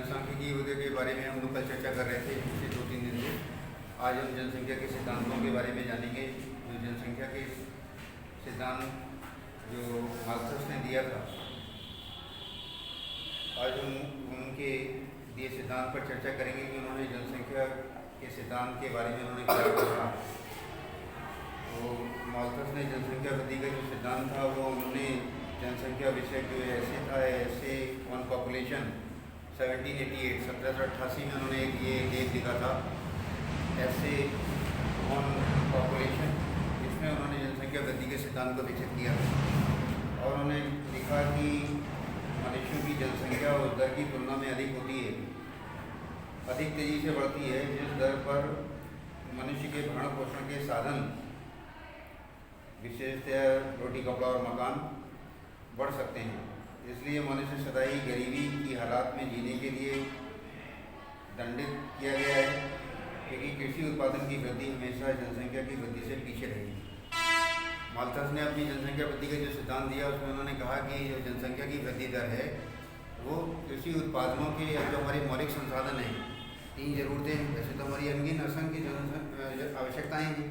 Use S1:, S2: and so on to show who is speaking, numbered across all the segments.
S1: जनसांख्यिकी के बारे में हम लोग कल चर्चा कर रहे थे पिछले 2-3 दिन से। आज हम जनसंख्या के सिद्धांतों के बारे में जानेंगे। जो जनसंख्या के सिद्धांत जो मार्क्स ने दिया था, आज हम उनके दिए सिद्धांत पर चर्चा करेंगे कि उन्होंने जनसंख्या के सिद्धांत के बारे में उन्होंने क्या कहा। तो मार्क्स ने जनसंख्या वृद्धि का जो सिद्धांत था वो उन्होंने जनसंख्या विषय जो ऐसे था, ऐसे ऑन पॉपुलेशन 1788 में उन्होंने ये लेख लिखा था, ऐसे ऑन पॉपुलेशन, जिसमें उन्होंने जनसंख्या वृद्धि के सिद्धांत को विकसित किया और उन्होंने लिखा कि मनुष्यों की जनसंख्या उस दर की तुलना में अधिक होती है, अधिक तेज़ी से बढ़ती है जिस दर पर मनुष्य के भरण पोषण के साधन, विशेषतः रोटी कपड़ा और मकान, बढ़ सकते हैं। इसलिए मनुष्य सदाई गरीबी की हालात में जीने के लिए दंडित किया गया है, क्योंकि कृषि उत्पादन की वृद्धि हमेशा जनसंख्या की वृद्धि से पीछे रही। माल्थस ने अपनी जनसंख्या वृद्धि का जो सिद्धांत दिया उसमें उन्होंने कहा कि जो जनसंख्या की वृद्धि दर है वो कृषि उत्पादनों के जो हमारे मौलिक संसाधन हैं, 3 ज़रूरतें, वैसे तो हमारी अनगिन असंख्य आवश्यकताएँ हैं,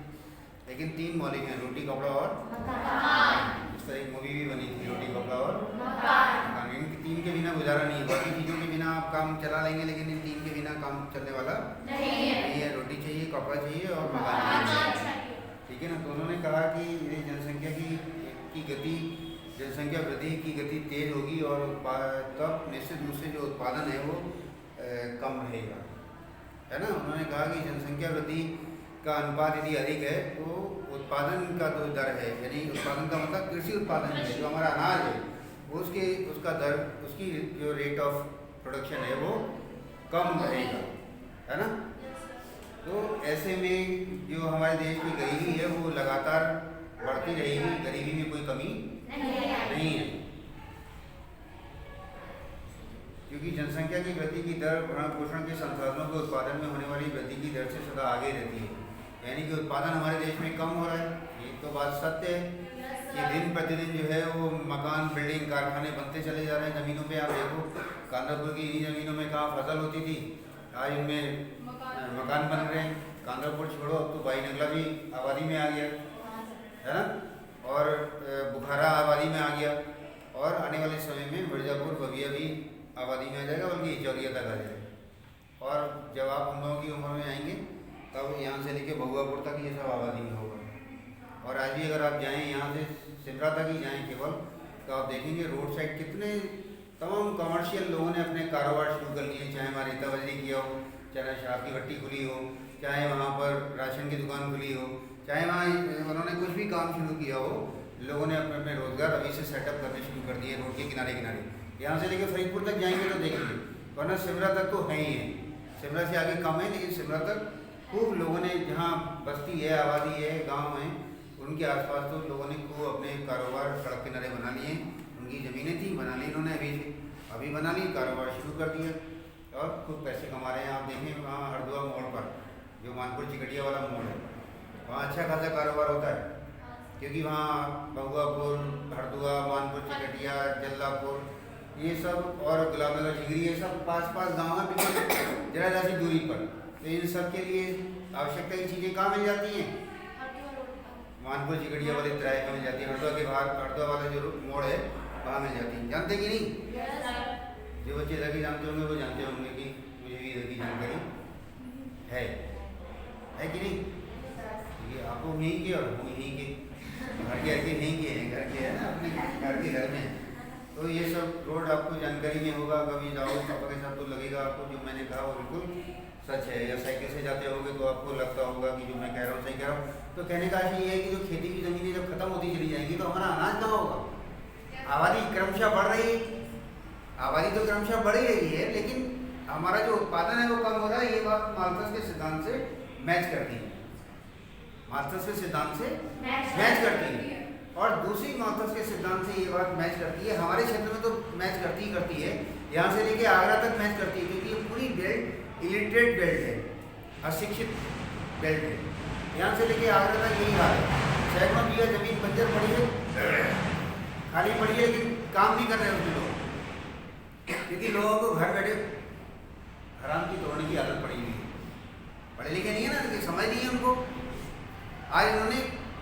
S1: लेकिन 3 मौलिक हैं, रोटी कपड़ा और मकान। इस तरह एक मूवी भी बनी थी, रोटी कपड़ा और मकान। इन 3 के बिना गुजारा नहीं है। बाकी चीज़ों के बिना आप काम चला लेंगे, लेकिन इन 3 के बिना काम चलने वाला नहीं है। रोटी चाहिए, कपड़ा चाहिए और मकान चाहिए, ठीक है ना। तो उन्होंने कहा कि ये जनसंख्या की गति, जनसंख्या वृद्धि की गति तेज होगी और तब निश्चित रूप से जो उत्पादन है वो कम रहेगा, है ना। उन्होंने कहा कि जनसंख्या वृद्धि का अनुपात यदि अधिक है तो उत्पादन का जो दर है, यानी उत्पादन का मतलब कृषि उत्पादन है, जो हमारा अनाज है उसका दर, उसकी जो रेट ऑफ प्रोडक्शन है वो कम रहेगा, है ना। तो ऐसे में जो हमारे देश की गरीबी है वो लगातार बढ़ती रहेगी, गरीबी में कोई कमी नहीं है, क्योंकि जनसंख्या की वृद्धि की दर भरण पोषण के संसाधनों के उत्पादन में होने वाली वृद्धि की दर से सदा आगे रहती है। यानी कि उत्पादन हमारे देश में कम हो रहा है, ये तो बात सत्य है कि दिन प्रतिदिन जो है वो मकान, बिल्डिंग, कारखाने बनते चले जा रहे हैं। ज़मीनों पे आप देखो, कांदापुर की इन्हीं ज़मीनों में कहाँ फसल होती थी, आज इनमें मकान बन रहे हैं। कांदापुर छोड़ो, अब तो बाईनगला भी आबादी में आ गया, है ना, और बुखारा आबादी में आ गया, और आने वाले समय में मिर्ज़ापुर, बगिया भी आबादी में आ जाएगा, बल्कि चौरिया तक आ जाएगा। और जब आप हम लोगों की उम्र में आएंगे तब यहाँ से लेके बहुआपुर तक ये सब आबादी में होगा। और आज भी अगर आप जाएँ यहाँ से सिमरा तक ही जाएँ केवल, तो आप देखेंगे रोड साइड कितने तमाम कमर्शियल लोगों ने अपने कारोबार शुरू कर लिए, चाहे वहाँ रेता बजरी किया हो, चाहे शराब की भट्टी खुली हो, चाहे वहाँ पर राशन की दुकान खुली हो, चाहे वहाँ उन्होंने कुछ भी काम शुरू किया हो, लोगों ने अपने अपने रोजगार अभी से सेटअप करने शुरू कर दिए रोड के किनारे किनारे। यहाँ से लेकर फरीदपुर तक जाएंगे तो देखेंगे, वरना सिमरा तक तो है ही है, सिमरा से आगे कम है, लेकिन सिमरा तक खूब लोगों ने, जहाँ बस्ती है, आबादी है, गांव है, उनके आसपास तो लोगों ने खूब अपने कारोबार सड़क किनारे बना लिए। उनकी ज़मीनें थी, बना ली उन्होंने, अभी बना ली, कारोबार शुरू कर दिया और खूब पैसे कमा रहे हैं। आप देखें वहाँ हरदुआ मोड़ पर, जो मानपुर चिकटिया वाला मोड़ है, वहाँ अच्छा खासा कारोबार होता है, क्योंकि वहाँ बहुआपुर, हरदुआ, मानपुर चिकटिया, जल्लापुर, ये सब, और गुलाबनगर, जिगरी, ये सब पास पास गाँव हैं, बिल्कुल जरा सी दूरी पर। तो इन सब के लिए आवश्यकता की चीज़ें कहाँ मिल जाती हैं? मानपुर चिकटिया वाले किराए में मिल जाती है, हरदुआ के बाहर, हरदुआ वाला जो मोड़ है वहाँ मिल जाती है। जानते कि नहीं? जो बच्चे इधर की जानते होंगे वो जानते होंगे कि मुझे भी इधर की जानकारी है कि नहीं? ये आपको यहीं के और हम यहीं के, घर के यहीं के हैं, घर के है ना, अपने घर के घर में। तो ये सब रोड आपको जानकारी में होगा, कभी जाओ पापा के साथ तो लगेगा आपको जो मैंने कहा वो बिल्कुल सच है। या साइकिल से जाते होंगे तो आपको लगता होगा कि जो मैं कह रहा हूँ सही कह रहा हूँ। तो कहने का ये है कि जो खेती की ज़मीनें जब खत्म होती चली जाएंगी तो हमारा अनाज कहाँ होगा? आबादी क्रमशः बढ़ रही है, आबादी तो क्रमशः बढ़ ही रही है, लेकिन हमारा जो उत्पादन है वो कम हो रहा है। ये बात माल्थस के सिद्धांत से मैच करती है, माल्थस के सिद्धांत से मैच करती है। और दूसरी माल्थस के सिद्धांत से ये बात मैच करती है, हमारे क्षेत्र में तो मैच करती ही करती है, यहाँ से लेके आगरा तक मैच करती है, क्योंकि ये पूरी बेल्ट इलिटरेट बेल्ट है, अशिक्षित बेल्ट है। यहाँ से लेके आगरा तक यही हाल है, सैकड़ों बीघा जमीन बंजर पड़ी है, खाली पड़ी है, लेकिन काम नहीं कर रहे उसमें लोग, क्योंकि लोगों को घर बैठे हराम की तोड़ने की आदत पड़ी हुई है। पढ़े लिखे नहीं है ना, कि समझ नहीं है उनको। आज इन्होंने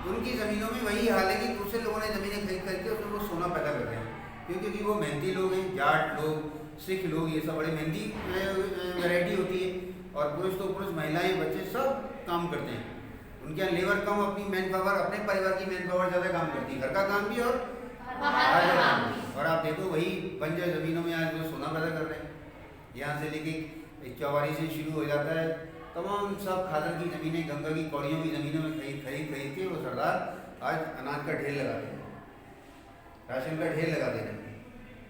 S1: उनकी ज़मीनों में वही हाल है कि दूसरे लोगों ने ज़मीनें खरीद करके उसमें वो सोना पैदा कर रहे हैं, क्योंकि वो मेहनती लोग हैं, जाट लोग, सिख लोग, ये सब बड़े मेहनती वैरायटी होती है। और पुरुष तो पुरुष, महिलाएं, बच्चे सब काम करते हैं। उनके यहाँ लेबर कम, अपनी मैन पावर, अपने परिवार की मैन पावर ज़्यादा काम करती है, घर का काम भी और बाहर का काम भी। और आप देखो वही बंजर ज़मीनों में आज वो सोना पैदा कर रहे हैं। यहाँ से लेके चौवारी से शुरू हो जाता है, तमाम सब खादर की ज़मीनें, गंगा की कौड़ियों की ज़मीनों में खरीद के वो सरदार आज अनाज का ढेर लगा दे रहे हैं, राशन का ढेर लगा दे रहे हैं।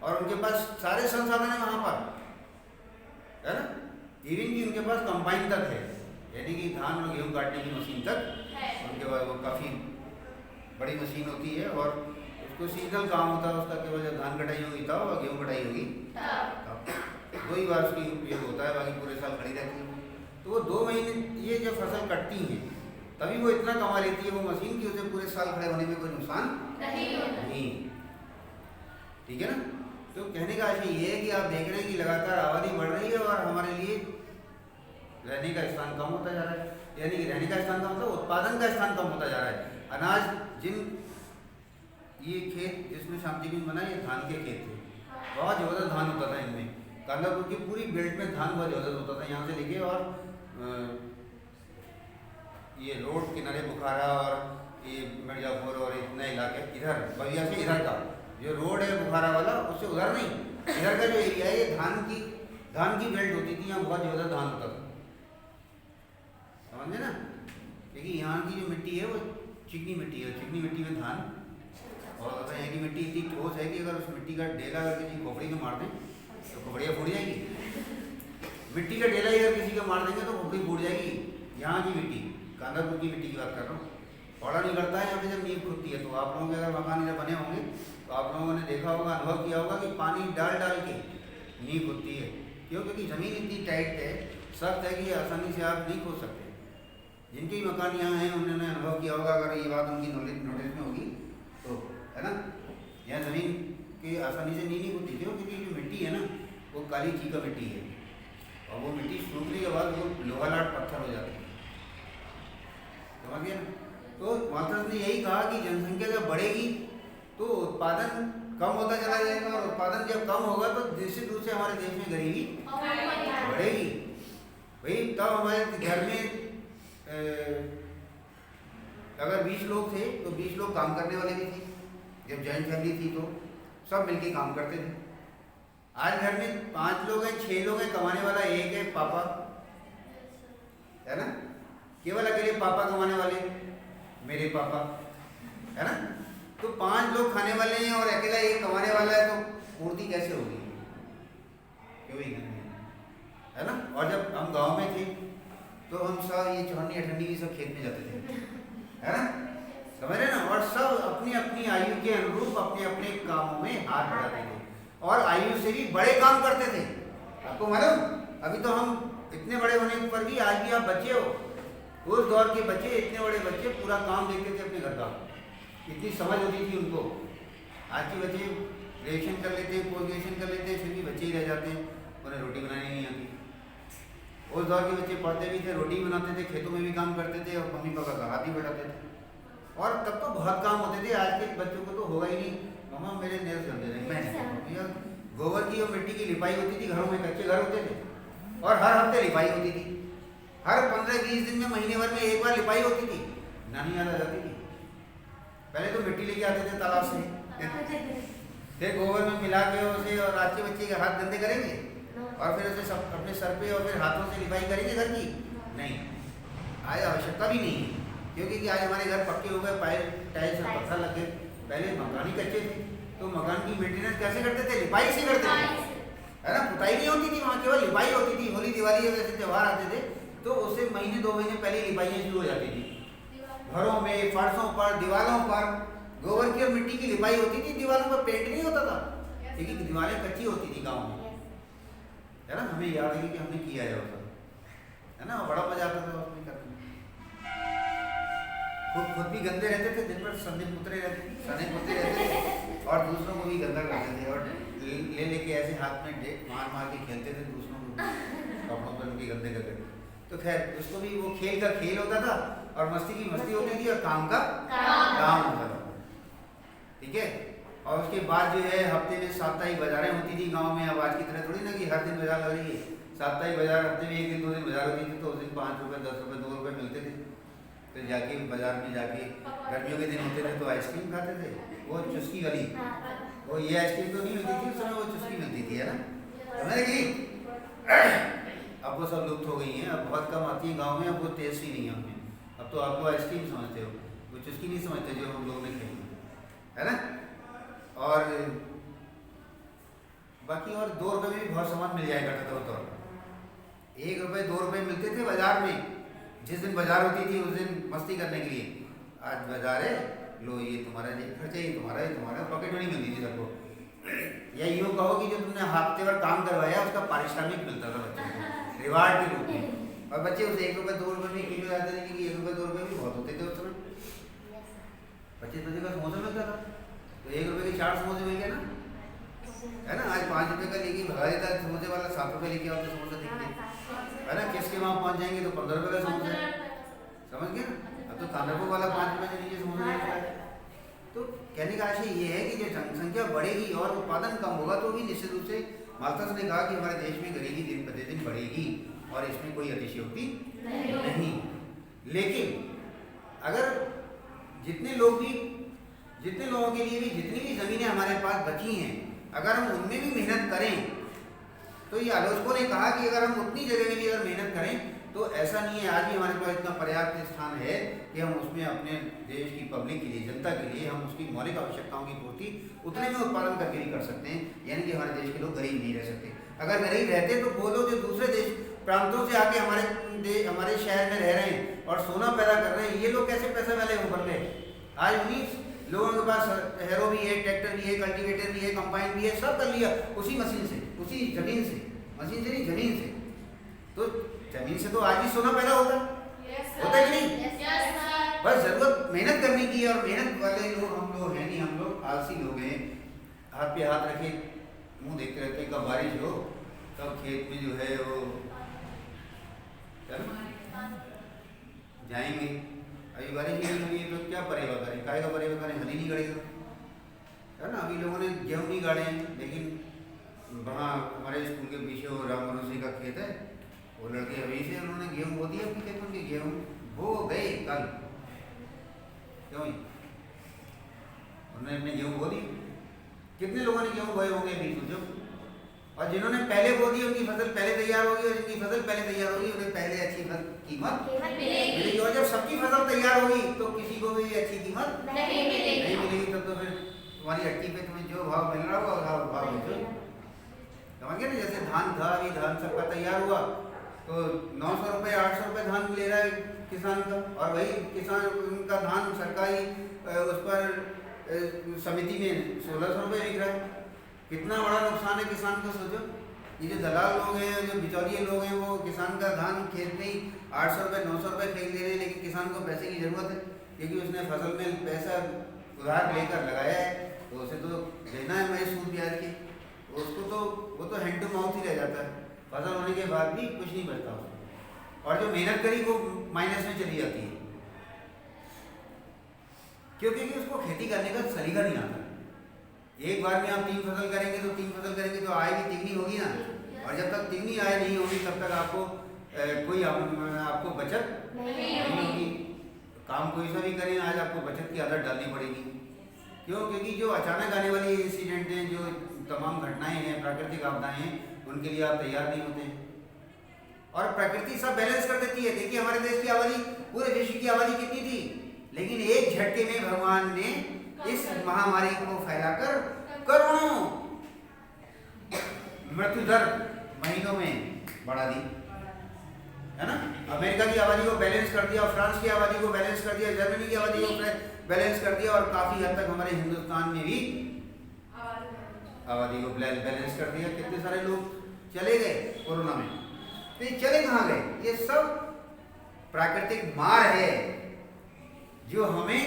S1: और उनके पास सारे संसाधन है वहाँ पर, है ना। इवन कि उनके पास कंबाइन तक है, यानी कि धान और गेहूँ काटने की मशीन तक उनके पास, वो काफ़ी बड़ी मशीन होती है। और उसको सीजनल काम होता है उसका, केवल जब धान कटाई होगी तब और गेहूँ कटाई होगी तब, 2 ही बार उसकी उपयोग होता है, बाकी पूरे साल खड़ी रहती है। तो वो 2 महीने ये जब फसल कटती हैं तभी वो इतना कमा लेती है वो मशीन की उसे पूरे साल खड़े होने में कोई नुकसान नहीं। ठीक है ना। तो कहने का आशय ये है कि आप देख रहे हैं कि लगातार आबादी बढ़ रही है और हमारे लिए रहने का स्थान कम होता जा रहा है, यानी कि रहने का स्थान कम होता है, उत्पादन का स्थान कम होता जा रहा है। अनाज, जिन ये खेत जिसमें शांति बिन बना, ये धान के खेत थे, बहुत ज़बरदस्त धान होता था इनमें। कांदापुर की पूरी बेल्ट में धान बहुत ज़बरदस्त होता था, यहाँ से लेके और ये रोड किनारे बुखारा और ये मिर्जापुर और इतना इलाके, इधर बलिया से इधर का जो रोड है बुखारा वाला, उससे उधर नहीं, इधर का जो एरिया है ये धान की बेल्ट होती थी, यहाँ बहुत ज़बरदस्त धान होता था, समझे ना। क्योंकि यहाँ की जो मिट्टी है वो चिकनी मिट्टी है, चिकनी मिट्टी में धान और होता है। यहाँ की मिट्टी इतनी ठोस है कि अगर उस मिट्टी का डेला अगर किसी खोपड़ी में मार दें तो खोपड़ियाँ फूट जाएगी। मिट्टी का डेला अगर किसी को मार देंगे तो खोपड़ी फूट जाएगी। यहाँ की मिट्टी, कांदापुर की मिट्टी की बात कर रहा हूँ, पौड़ा नहीं करता है यहाँ पे जब नींव खुदती है। तो आप लोगों के अगर मकान इधर बने होंगे तो आप लोगों ने देखा होगा, अनुभव किया होगा कि पानी डाल के नींव खुदती है। क्यों? क्योंकि ज़मीन इतनी टाइट है, सख्त है कि आसानी से आप नहीं खोद सकते। जिनके भी मकान यहाँ हैं उन्होंने अनुभव किया होगा, अगर ये बात उनकी नोटिस में होगी तो, है ना। यहाँ ज़मीन की आसानी से नहीं खुदती। क्यों? क्योंकि जो मिट्टी है ना वो काली ची का मिट्टी है और वो मिट्टी सूखने के बाद वो लोहा लाट पत्थर हो जाती है, समझ गए ना। तो मार्क्स ने यही कहा कि जनसंख्या जब बढ़ेगी तो उत्पादन कम होता चला जाएगा, और उत्पादन जब कम होगा तो निश्चित रूप से हमारे देश में गरीबी बढ़ेगी। वही तब हमारे घर में अगर 20 लोग थे तो 20 लोग काम करने वाले भी थे। जब जॉइंट फैमिली थी तो सब मिलके काम करते थे। आज घर में 5 लोग हैं, 6 लोग हैं, कमाने वाला एक है, पापा, है ना। केवल अकेले पापा कमाने वाले, मेरे पापा, है ना। तो 5 लोग खाने वाले हैं और अकेला एक कमाने वाला है, तो पूर्ति कैसे होगी? क्यों ही नहीं, है ना। और जब हम गांव में थे तो हम सब ये चौहन्नी अठन्नी भी सब खेत में जाते थे, है ना, समझ रहे ना। और सब अपनी अपनी आयु के अनुरूप अपने अपने कामों में हाथ बढ़ाते थे और आयु से भी बड़े काम करते थे। आपको मालूम, अभी तो हम इतने बड़े होने पर भी आज भी आप बच्चे हो, उस दौर के बच्चे, इतने बड़े बच्चे पूरा काम देखते थे अपने घर का, इतनी समझ होती थी उनको। आज के बच्चे ग्रेजुएशन कर लेते, पोस्ट ग्रेजुएशन कर लेते, फिर भी बच्चे ही रह जाते हैं, उन्हें रोटी बनानी नहीं आती। उस दौर के बच्चे पढ़ते भी थे, रोटी बनाते थे, खेतों में भी काम करते थे और मम्मी पापा का हाथ ही बढ़ाते थे। और तब तो बहुत काम होते थे। आज के बच्चों को तो होगा ही नहीं, मम्मा मेरे नेल्स कर दे रहे। गोबर की और मिट्टी की लिपाई होती थी घरों में, कच्चे घर होते थे और हर हफ्ते लिपाई होती थी। हर 15-20 दिन में, महीने भर में एक बार लिपाई होती थी। नानी याद आ जाती थी। पहले तो मिट्टी लेके आते थे तालाब से, फिर गोबर में मिला के उसे, और आज के बच्चे के हाथ गंदे करेंगे और फिर उसे सब अपने सर पे और फिर हाथों से लिपाई करेंगे घर की? नहीं, आज आवश्यकता भी नहीं है। क्योंकि आज हमारे घर पक्के हो गए, टाइल्स और पत्थर लग गए। पहले मकान ही कच्चे थे तो मकान की मेंटेनेंस कैसे करते थे? लिपाई से करते थे, है ना। पुताई नहीं होती थी वहाँ, केवल लिपाई होती थी। होली दिवाली जैसे त्यौहार आते थे तो उससे महीने 2 महीने पहले लिपाइयाँ शुरू हो जाती थी। घरों में, फर्शों पर, दीवारों पर गोबर की और मिट्टी की लिपाई होती थी। दीवारों पर पेंट नहीं होता था क्योंकि दीवारें कच्ची होती थी गाँव में, है ना। हमें याद है कि हमने किया है वो सब, है ना। बड़ा मजा आता था उसमें करने में। खुद भी गंदे रहते थे, दिन भर सने पुतरे रहते थे और दूसरों को भी गंदा करते थे और ले लेके ऐसे हाथ में मार के खेलते थे दूसरों को, कपड़ों के गंदे करके। तो खैर उसको भी वो खेल का खेल होता था और मस्ती की मस्ती होती थी और काम का काम होता था, ठीक है। और उसके बाद जो है हफ्ते में साप्ताहिक बाजारें होती थी गांव में। अब आज की तरह थोड़ी ना कि हर दिन बाजार लग रही है। साप्ताहिक बाजार हफ्ते में 1 दिन 2 दिन बाजार होती थी, तो उस दिन 5 रुपये 10 रुपये 2 रुपये मिलते थे। तो जाके बाजार में जाके गर्मियों के दिन होते थे तो आइसक्रीम खाते थे, वो चुस्की वाली, वो ये आइसक्रीम तो नहीं मिलती थी उस समय, वो चुस्की मिलती थी, है ना, समझ गई। अब वो सब लुप्त हो गई हैं, अब बहुत कम आती है गांव में, अब वो टेस्ट ही नहीं है उनमें। अब तो आप वो आइसक्रीम समझते हो, वो चुस्की नहीं समझते जो हम लोग ने खाई है ना। और बाकी और 2 रुपये में भी बहुत सामान मिल जाया करता था। तो 1 रुपये 2 रुपये मिलते थे बाजार में। जिस दिन बाजार होती थी उस दिन मस्ती करने के लिए, आज बाजार है, लो ये तुम्हारा खर्चा, ये तुम्हारा पॉकेट मनी मिलती थी सबको। या यूँ कहो कि जो तुमने हफ्ते भर काम करवाया उसका पारिश्रमिक मिलता था बच्चों को रिवार्ड के रूप में। और बच्चे उसे 1 रुपये 2 रुपये में किलो जाते थे, क्योंकि 1 रुपये 2 रुपये भी बहुत होते थे उस समय। 25 का समोसा मिलता था, तो 1 रुपये के 4 समोसे मिल गए ना, है ना। आज 5 रुपये का लेके भगा देता है समोसे वाला, 7 रुपये लेके आओ तो समोसा देंगे, है ना। किसके वहाँ पहुँच जाएंगे तो 15 रुपये का समोसा, समझ गए ना। अब तो तांडवों वाला 5 रुपये से नीचे समोसा नहीं मिलता है। तो कहने का आशय ये है कि जो जनसंख्या बढ़ेगी और उत्पादन कम होगा तो भी निश्चित रूप से माल्थस ने कहा कि हमारे देश में गरीबी दिन प्रतिदिन बढ़ेगी, और इसमें कोई अतिशयोक्ति नहीं। लेकिन अगर जितने लोगों के लिए भी जितनी भी ज़मीनें हमारे पास बची हैं, अगर हम उनमें भी मेहनत करें, तो ये आलोचकों ने कहा कि अगर हम उतनी जगह में भी अगर मेहनत करें तो ऐसा नहीं है, आज भी हमारे पास इतना पर्याप्त स्थान है कि हम उसमें अपने देश की पब्लिक के लिए, जनता के लिए, हम उसकी मौलिक आवश्यकताओं की पूर्ति उतने में उत्पादन करके भी कर सकते हैं। यानी कि हमारे देश के लोग गरीब नहीं रह सकते। अगर गरीब रहते तो वो लोग जो दूसरे देश प्रांतों से आके हमारे शहर में रह रहे हैं और सोना पैदा कर रहे हैं, ये लोग कैसे पैसे वाले बन गए। आज उन्हीं लोगों के पास हैरो भी है, ट्रैक्टर भी है, कल्टीवेटर भी है, कंबाइन भी है, सब कर लिया उसी मशीन से, उसी जमीन से, मशीन से नहीं जमीन से। तो जमीन से तो आज भी सोना पैदा होता है कि नहीं। बस जरूरत मेहनत करने की, और मेहनत वाले लोग हम लोग हैं नहीं, हम लोग आलसी लोग हैं। हाथ पे हाथ रखे मुंह देखते रहते हैं, कब बारिश हो तब खेत में जो है वो जाएंगे। अभी बारिश नहीं हुई तो क्या परेवा करें, काहे का परेवा करें, हल ही नहीं गड़ेगा, है ना। अभी लोगों ने गेहूँ नहीं गाड़े हैं, लेकिन वहाँ हमारे स्कूल के पीछे वो राम मनोहर सिंह का खेत है, वो लड़के अभी से उन्होंने गेहूँ बो दिया अपने खेतों के, गेहूँ बो गए कल, क्यों उन्होंने अपने गेहूँ बो दी। कितने लोगों ने गेहूँ बोए होंगे अभी सोचो। और जिन्होंने पहले बो दी उनकी फसल पहले तैयार होगी, और जिनकी फसल पहले तैयार होगी उन्हें पहले अच्छी कीमत मिलेगी। और जब सबकी फसल तैयार होगी तो किसी को भी अच्छी कीमत नहीं मिलेगी। तब तो फिर तुम्हारी हट्टी पे तुम्हें जो भाव मिल रहा होगा भाव बेचो, समझ गए ना। जैसे धान था, अभी धान सबका तैयार हुआ तो 900 रुपये 800 रुपये धान ले रहा है किसान का, और वही किसान उनका धान सरकारी उस पर समिति में 1600 रुपये बिक रहा है। कितना बड़ा नुकसान है किसान को, सोचो। ये जो दलाल लोग हैं, जो बिचौलिए लोग हैं, वो किसान का धान खेत में ही 800 रुपये 900 रुपये खरीद ले रहे हैं, लेकिन किसान को पैसे की ज़रूरत है क्योंकि उसने फसल में पैसा उधार लेकर लगाया है, तो उसे तो देना है मैं सूद ब्याज की, उसको तो वो तो हैंड टू माउथ ही रह जाता है। फसल होने के बाद भी कुछ नहीं बचता उसको, और जो मेहनत करी वो माइनस में चली जाती है, क्योंकि उसको खेती करने का सलीका नहीं आता। एक बार में आप 3 फसल करेंगे तो 3 फसल करेंगे तो आय भी तिगनी होगी ना, और जब तक तिगनी आय नहीं होगी तब तक आपको आपको बचत नहीं होगी। काम कोई सा भी करें, आज आपको बचत की आदत डालनी पड़ेगी। क्यों? क्योंकि जो अचानक आने वाली इंसिडेंट हैं, जो तमाम घटनाएं हैं, प्राकृतिक आपदाएं हैं, उनके लिए आप तैयार नहीं होते। और प्रकृति सब बैलेंस कर देती है। देखिए हमारे देश की आबादी, पूरे विश्व की आबादी कितनी थी, लेकिन एक झटके में भगवान ने इस महामारी को फैलाकर करोड़ों मृत्यु दर महीनों में बढ़ा दी, है ना। अमेरिका की आबादी को बैलेंस कर दिया, फ्रांस की आबादी को बैलेंस कर दिया, जर्मनी की आबादी को बैलेंस कर दिया, और काफी हद तक हमारे हिंदुस्तान में भी आबादी को बैलेंस कर दिया। कितने सारे लोग चले गए कोरोना में, तो ये चले कहाँ गए? ये सब प्राकृतिक मार है जो हमें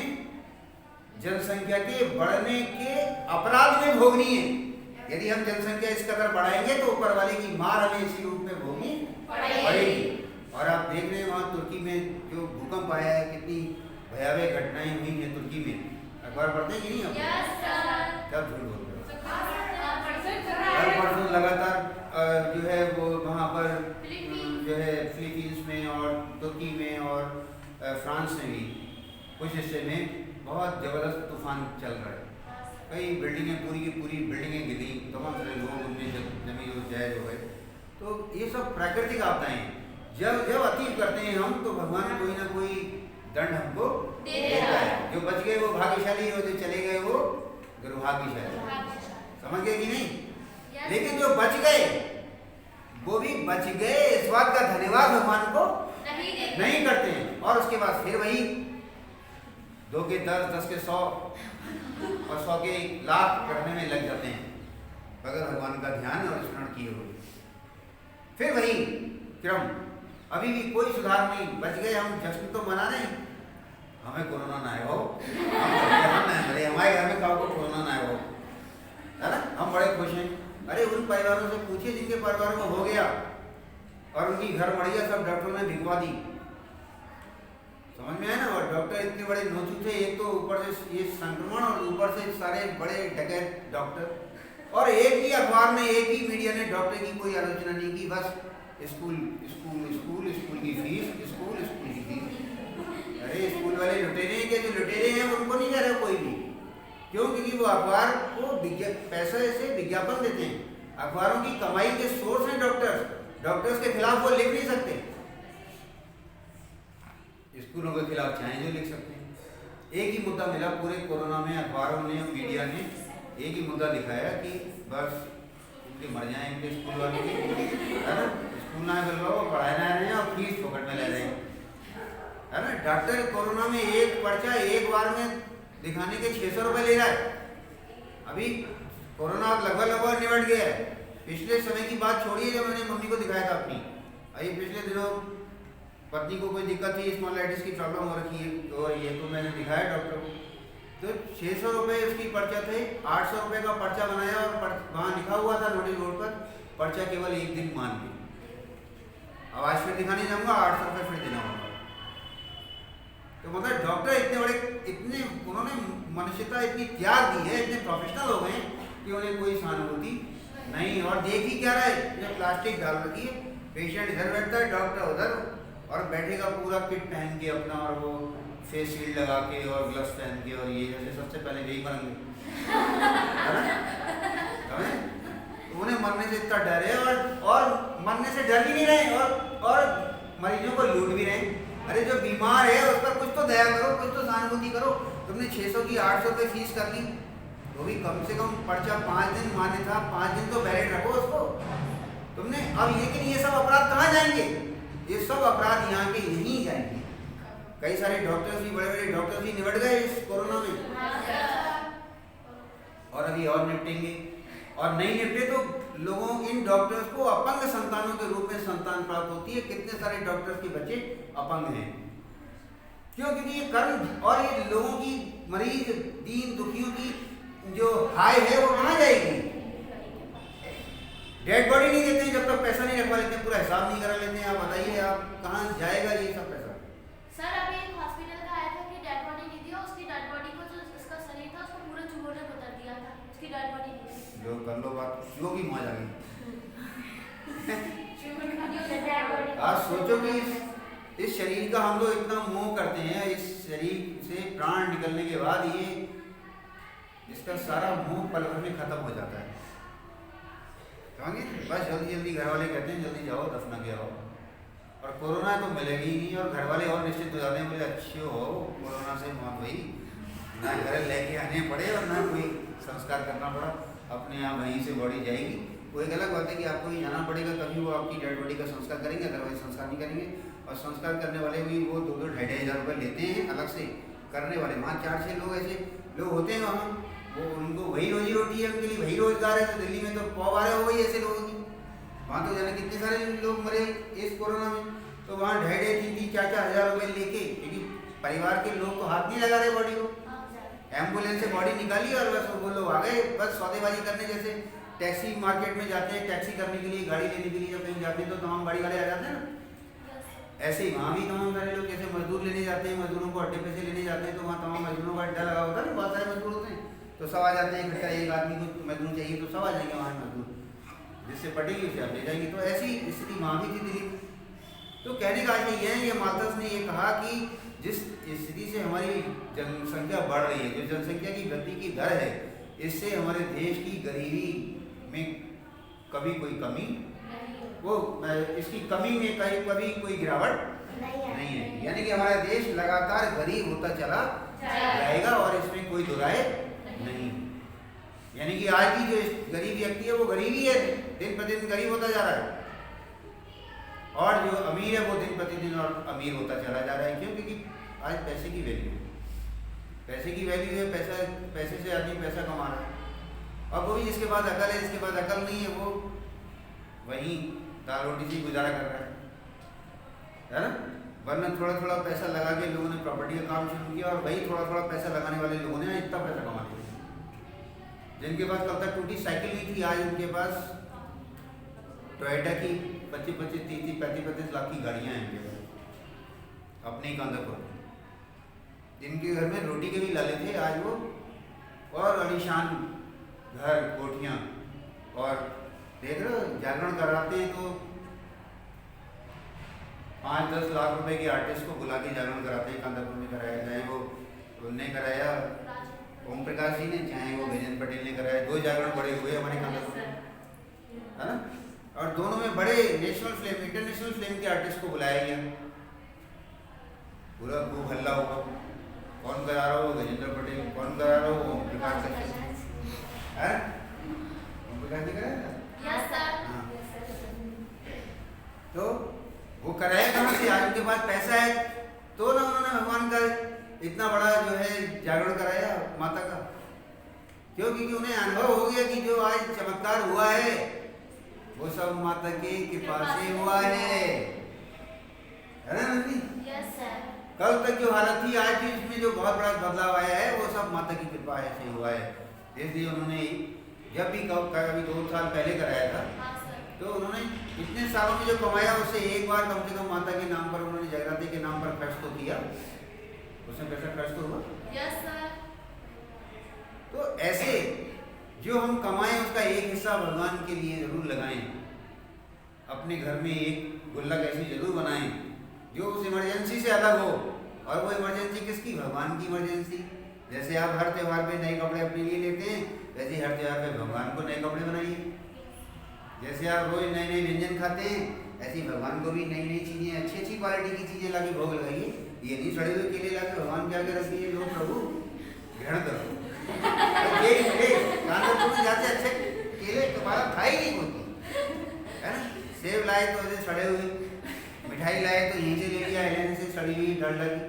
S1: जनसंख्या के बढ़ने के अपराध में भोगनी है। यदि हम जनसंख्या इस कदर बढ़ाएंगे तो ऊपर वाले की मार हमें इसी रूप में भोगनी बढ़ेगी। और आप देख रहे हैं वहाँ तुर्की में जो भूकंप आया है, कितनी भयावह घटनाएं हुई हैं तुर्की में। अखबार पढ़ते हैं कि नहीं आप? क्या झूठ बोल रहे हो? हर परसों लगातार जो है वो वहाँ पर जो है फिलीपींस में और तुर्की में और फ्रांस में भी कुछ हिस्से में बहुत ज़बरदस्त तूफान चल रहा है। कई बिल्डिंगें, पूरी की पूरी बिल्डिंगें गिरी, तमाम सारे लोग उनमें जमीन जायज हो गए। तो ये सब प्राकृतिक आपदाएं हैं। जब जब अति करते हैं हम, तो भगवान कोई ना कोई दंड हमको देता है। जो बच गए वो भाग्यशाली, और जो चले गए वो दुर्भाग्यशाली। समझ गए कि नहीं? लेकिन जो बच गए वो भी बच गए, इस बात का धन्यवाद भगवान को नहीं करते हैं। और उसके बाद फिर वही 2 के 10, 10 के 100 और 100 के लाख करने में लग जाते हैं, बगैर भगवान का ध्यान और स्मरण किए हुए। फिर वही क्रम, अभी भी कोई सुधार नहीं। बच गए हम, जश्न तो मना रहे हैं, हमें कोरोना ना आए हो, हमारे घर में काऊ को कोरोना ना आए हो, है ना? हम बड़े खुश हैं। अरे उन परिवारों से पूछिए जिनके परिवारों में हो गया और उनकी घर बढ़िया सब डॉक्टरों ने भिजवा दी। समझ में है ना? और डॉक्टर इतने बड़े नोचू थे, एक तो ऊपर से ये संक्रमण और ऊपर से सारे बड़े डकैत डॉक्टर, और एक ही अखबार में, एक ही मीडिया ने डॉक्टर की कोई आलोचना नहीं की। बस स्कूल स्कूल स्कूल स्कूल की फीस, स्कूल स्कूल की फीस। अरे स्कूल वाले लुटेरे हैं, जो लुटेरे हैं उनको नहीं कह रहे कोई भी। क्यों? क्योंकि वो अखबार को पैसा से विज्ञापन देते हैं। अखबारों की कमाई के सोर्स हैं डॉक्टर्स के खिलाफ वो लिख नहीं सकते, स्कूलों के खिलाफ चाहे जो लिख सकते हैं। एक ही मुद्दा मिला पूरे कोरोना में, अखबारों ने, मीडिया ने एक ही मुद्दा दिखाया कि बस इनके मर जाए इनके स्कूल वाले के, है ना? स्कूल ना गलवाओ, पढ़ाई ना रहे हैं और फीस फोकट में ले रहे हैं, है ना? डॉक्टर कोरोना में एक पर्चा एक बार में दिखाने के 600 रुपए ले रहा है। अभी कोरोना लगभग निपट गया है। पिछले समय की बात छोड़िए, जब मैंने मम्मी को दिखाया था अपनी, अभी पिछले दिनों पत्नी को कोई दिक्कत थी, स्मॉलाइटिस की प्रॉब्लम हो रखी है, तो ये तो मैंने दिखाया डॉक्टर को। तो 600 रुपये उसकी पर्चा थे, 800 रुपये का पर्चा बनाया और वहाँ लिखा हुआ था नोटिस बोर्ड पर, पर्चा केवल 1 दिन मान ली। अब आज फिर दिखाने जाऊँगा, 800 रुपये फिर देना होगा। तो मतलब डॉक्टर इतने बड़े, इतने उन्होंने मनुष्यता इतनी त्याग दी है, इतने प्रोफेशनल हो गए कि उन्हें कोई सहानुभूति नहीं। और देख ही क्या रहा है, जब प्लास्टिक डाल रखी है, पेशेंट इधर बैठता है, डॉक्टर उधर, और बैठेगा पूरा किट पहन के अपना, और वो फेस शील्ड लगा के और ग्लव्स पहन के, और ये जैसे सबसे पहले यही बनेंगे, तो उन्हें मरने से इतना डर है, और मरने से डर भी नहीं रहे, और मरीजों को लूट भी रहे। अरे जो बीमार है उस पर कुछ तो दया करो, कुछ तो सहानुभूति करो। तुमने 600 की 800 रुपये फीस कर ली, तो भी कम से कम पर्चा 5 दिन मान्य था, 5 दिन तो वैलिड रखो उसको तुमने। अब लेकिन ये सब अपराध कहाँ जाएंगे? ये सब अपराध यहाँ के यहीं जाएंगे। कई सारे डॉक्टर्स भी, बड़े बड़े डॉक्टर्स भी निपट गए इस कोरोना में, और अभी और निपटेंगे। और नहीं निपटे तो लोगों, इन डॉक्टर्स को अपंग संतानों के रूप में संतान प्राप्त होती है। कितने सारे डॉक्टर्स के बच्चे अपंग हैं। क्यों? क्योंकि ये कर्म, और ये लोगों की, मरीज दीन दुखियों की जो हाय है वो कहाँ जाएगी? डेड बॉडी नहीं देते हैं जब तक पैसा नहीं रखवा लेते हैं, पूरा हिसाब नहीं करा लेते हैं। आप बताइए, आप कहाँ जाएगा ये सब पैसा?
S2: सर अभी एक हॉस्पिटल का आया था कि डेड बॉडी नहीं दिया, उसकी डेड बॉडी को जो इसका शरीर था उसको पूरे चूहों ने उतार दिया था, उसकी डेड बॉडी नहीं थी।
S1: जो कर लो बात, चूहों की मौज आ गई। आज सोचो कि इस शरीर का हम लोग इतना मोह करते हैं, इस शरीर से प्राण निकलने के बाद ये इसका सारा मोह पल भर में खत्म हो जाता है। समझिए, बस जल्दी जल्दी घर वाले कहते हैं जल्दी जाओ दफना के आओ, और कोरोना तो मिलेगी ही नहीं, और घर वाले और निश्चित हो जाते हैं, बोले अच्छे हो कोरोना से मौत हुई, ना घर लेके आने पड़े और ना कोई संस्कार करना पड़ा, अपने यहाँ वहीं से बॉडी जाएगी। वो एक अलग बात है कि आपको ही जाना पड़ेगा, तभी वो आपकी डेड बॉडी का संस्कार करेंगे, अदरवाइज संस्कार नहीं करेंगे। और संस्कार करने वाले भी वो 2-2, 2,500 रुपये लेते हैं अलग से करने वाले। वहाँ 4-6 लोग ऐसे लोग होते हैं वहाँ, वो उनको वही रोजी रोटी है, उनके लिए वही रोजगार है। तो दिल्ली में तो पौवारे हो गई ऐसे लोगों की, वहाँ तो जाने कितने सारे लोग मरे इस कोरोना में। तो वहाँ 2,500, 3,000, 4,000 रुपये लेके, क्योंकि परिवार के लोग तो हाथ नहीं लगा रहे बॉडी को, एम्बुलेंस से बॉडी निकाली और बस वो लोग आ गए, बस सौदेबाजी करने जैसे टैक्सी मार्केट में जाते हैं टैक्सी करने के लिए, गाड़ी लेने के लिए, जब कहीं जाते हैं तो तमाम गाड़ी वाले आ जाते हैं ना, ऐसे ही वहाँ भी तमाम सारे लोग जैसे मजदूर लेने जाते हैं, मजदूरों को अड्डे पे से लेने जाते हैं, तो वहाँ तमाम मजदूरों का अड्डा लगा होता है ना, बहुत सारे मजदूर होते हैं, तो सब आ जाते हैं इकट्ठा, एक आदमी को मजदूर चाहिए तो सब आ जाएंगे वहाँ मजदूर, जिससे पटेगी उसे आप ले जाएंगे। तो ऐसी स्थिति वहाँ भी थी दिल्ली में। तो कहने का आशय यह है, ये माल्थस ने ये कहा कि जिस स्थिति से हमारी जनसंख्या बढ़ रही है, जो जनसंख्या की वृद्धि की दर है, इससे हमारे देश की गरीबी में कभी कोई कमी वो इसकी कमी में कभी कोई गिरावट नहीं है। यानी कि हमारा देश लगातार गरीब होता चला जाएगा और इसमें कोई दो राय नहीं। यानी कि आज की जो गरीब व्यक्ति है वो गरीब ही है, दिन प्रतिदिन गरीब होता जा रहा है, और जो अमीर है वो दिन प्रतिदिन और अमीर होता चला जा रहा है। क्यों? क्योंकि आज पैसे की वैल्यू है, पैसे की वैल्यू है, पैसे से आदमी पैसा कमा रहा है। अब वो भी जिसके पास अकल है, जिसके पास अकल नहीं है, वो वहीं दाल रोटी से गुजारा कर रहा है ना। वरना थोड़ा थोड़ा पैसा लगा के लोगों ने प्रॉपर्टी का काम शुरू किया, और वही थोड़ा थोड़ा पैसा लगाने वाले लोगों ने इतना पैसा कमा लिया। जिनके पास कल तक टूटी साइकिल नहीं थी, आज उनके पास टोयोटा की 25-25, 30-30, 35-35 लाख की गाड़ियाँ हैं इनके पास अपने ही कंधे पर। जिनके घर में रोटी के भी लाले थे, आज वो और आलीशान घर, कोठियाँ, और देख रहे हो जागरण कराते हैं तो 5-10 लाख रुपए के आर्टिस्ट को बुला के जागरण कराते हैं। कांदापुर में कराया, चाहे वो उनने कराया ओम प्रकाश जी ने, चाहे वो विजेंद्र पटेल ने कराया, 2 जागरण बड़े हुए हमारे कांदापुर में, है ना। और दोनों में बड़े नेशनल फ्लेम, इंटरनेशनल फ्लेम के आर्टिस्ट को बुलाया गया, पूरा खूब हल्ला होगा। कौन करा रहा हो? विजेंद्र पटेल। कौन करा रहा हो? ओम प्रकाश है, ओम प्रकाश जी कराया था। हाँ। तो वो कराया कहाँ से? आज उनके पास पैसा है तो ना उन्होंने भगवान का इतना बड़ा जो है जागरण कराया माता का। क्यों? क्योंकि उन्हें अनुभव हो गया कि जो आज चमत्कार हुआ है वो सब माता की कृपा से हुआ है ना नंदी? कल तक जो हालत थी, आज भी इसमें जो बहुत बड़ा बदलाव आया है वो सब माता की कृपा से हुआ है। इसलिए उन्होंने जब भी कभी 2 साल पहले कराया था, तो उन्होंने इतने सालों में जो कमाया उससे एक बार कम से कम माता के नाम पर, उन्होंने जगराते के नाम पर खर्च तो किया, उसमें पैसा खर्च तो हुआ। तो ऐसे जो हम कमाएं उसका एक हिस्सा भगवान के लिए जरूर लगाएं। अपने घर में एक गुल्लक ऐसी जरूर बनाएं जो उस इमरजेंसी से अलग हो। और वो इमरजेंसी किसकी? भगवान की इमरजेंसी। जैसे आप हर त्यौहार पे नए कपड़े अपने लिए लेते हैं, वैसे हर त्यौहार पे भगवान को नए कपड़े बनाइए। जैसे आप रोज नए नए व्यंजन खाते हैं, ऐसे ही भगवान को भी नई नई चीजें, अच्छी अच्छी क्वालिटी की चीजें लाके भोग लगाइए। ये नहीं सड़े हुए केले लाके भगवान के आगे रख दिए, लो प्रभु ग्रहण करो। कानपुर में जाते अच्छे केले तुम्हारा था ही नहीं होती, है ना। सेब लाए तो ऐसे सड़े हुए, मिठाई लाए तो यहीं से ले लिया, एलन से सड़ी हुई डर लगी।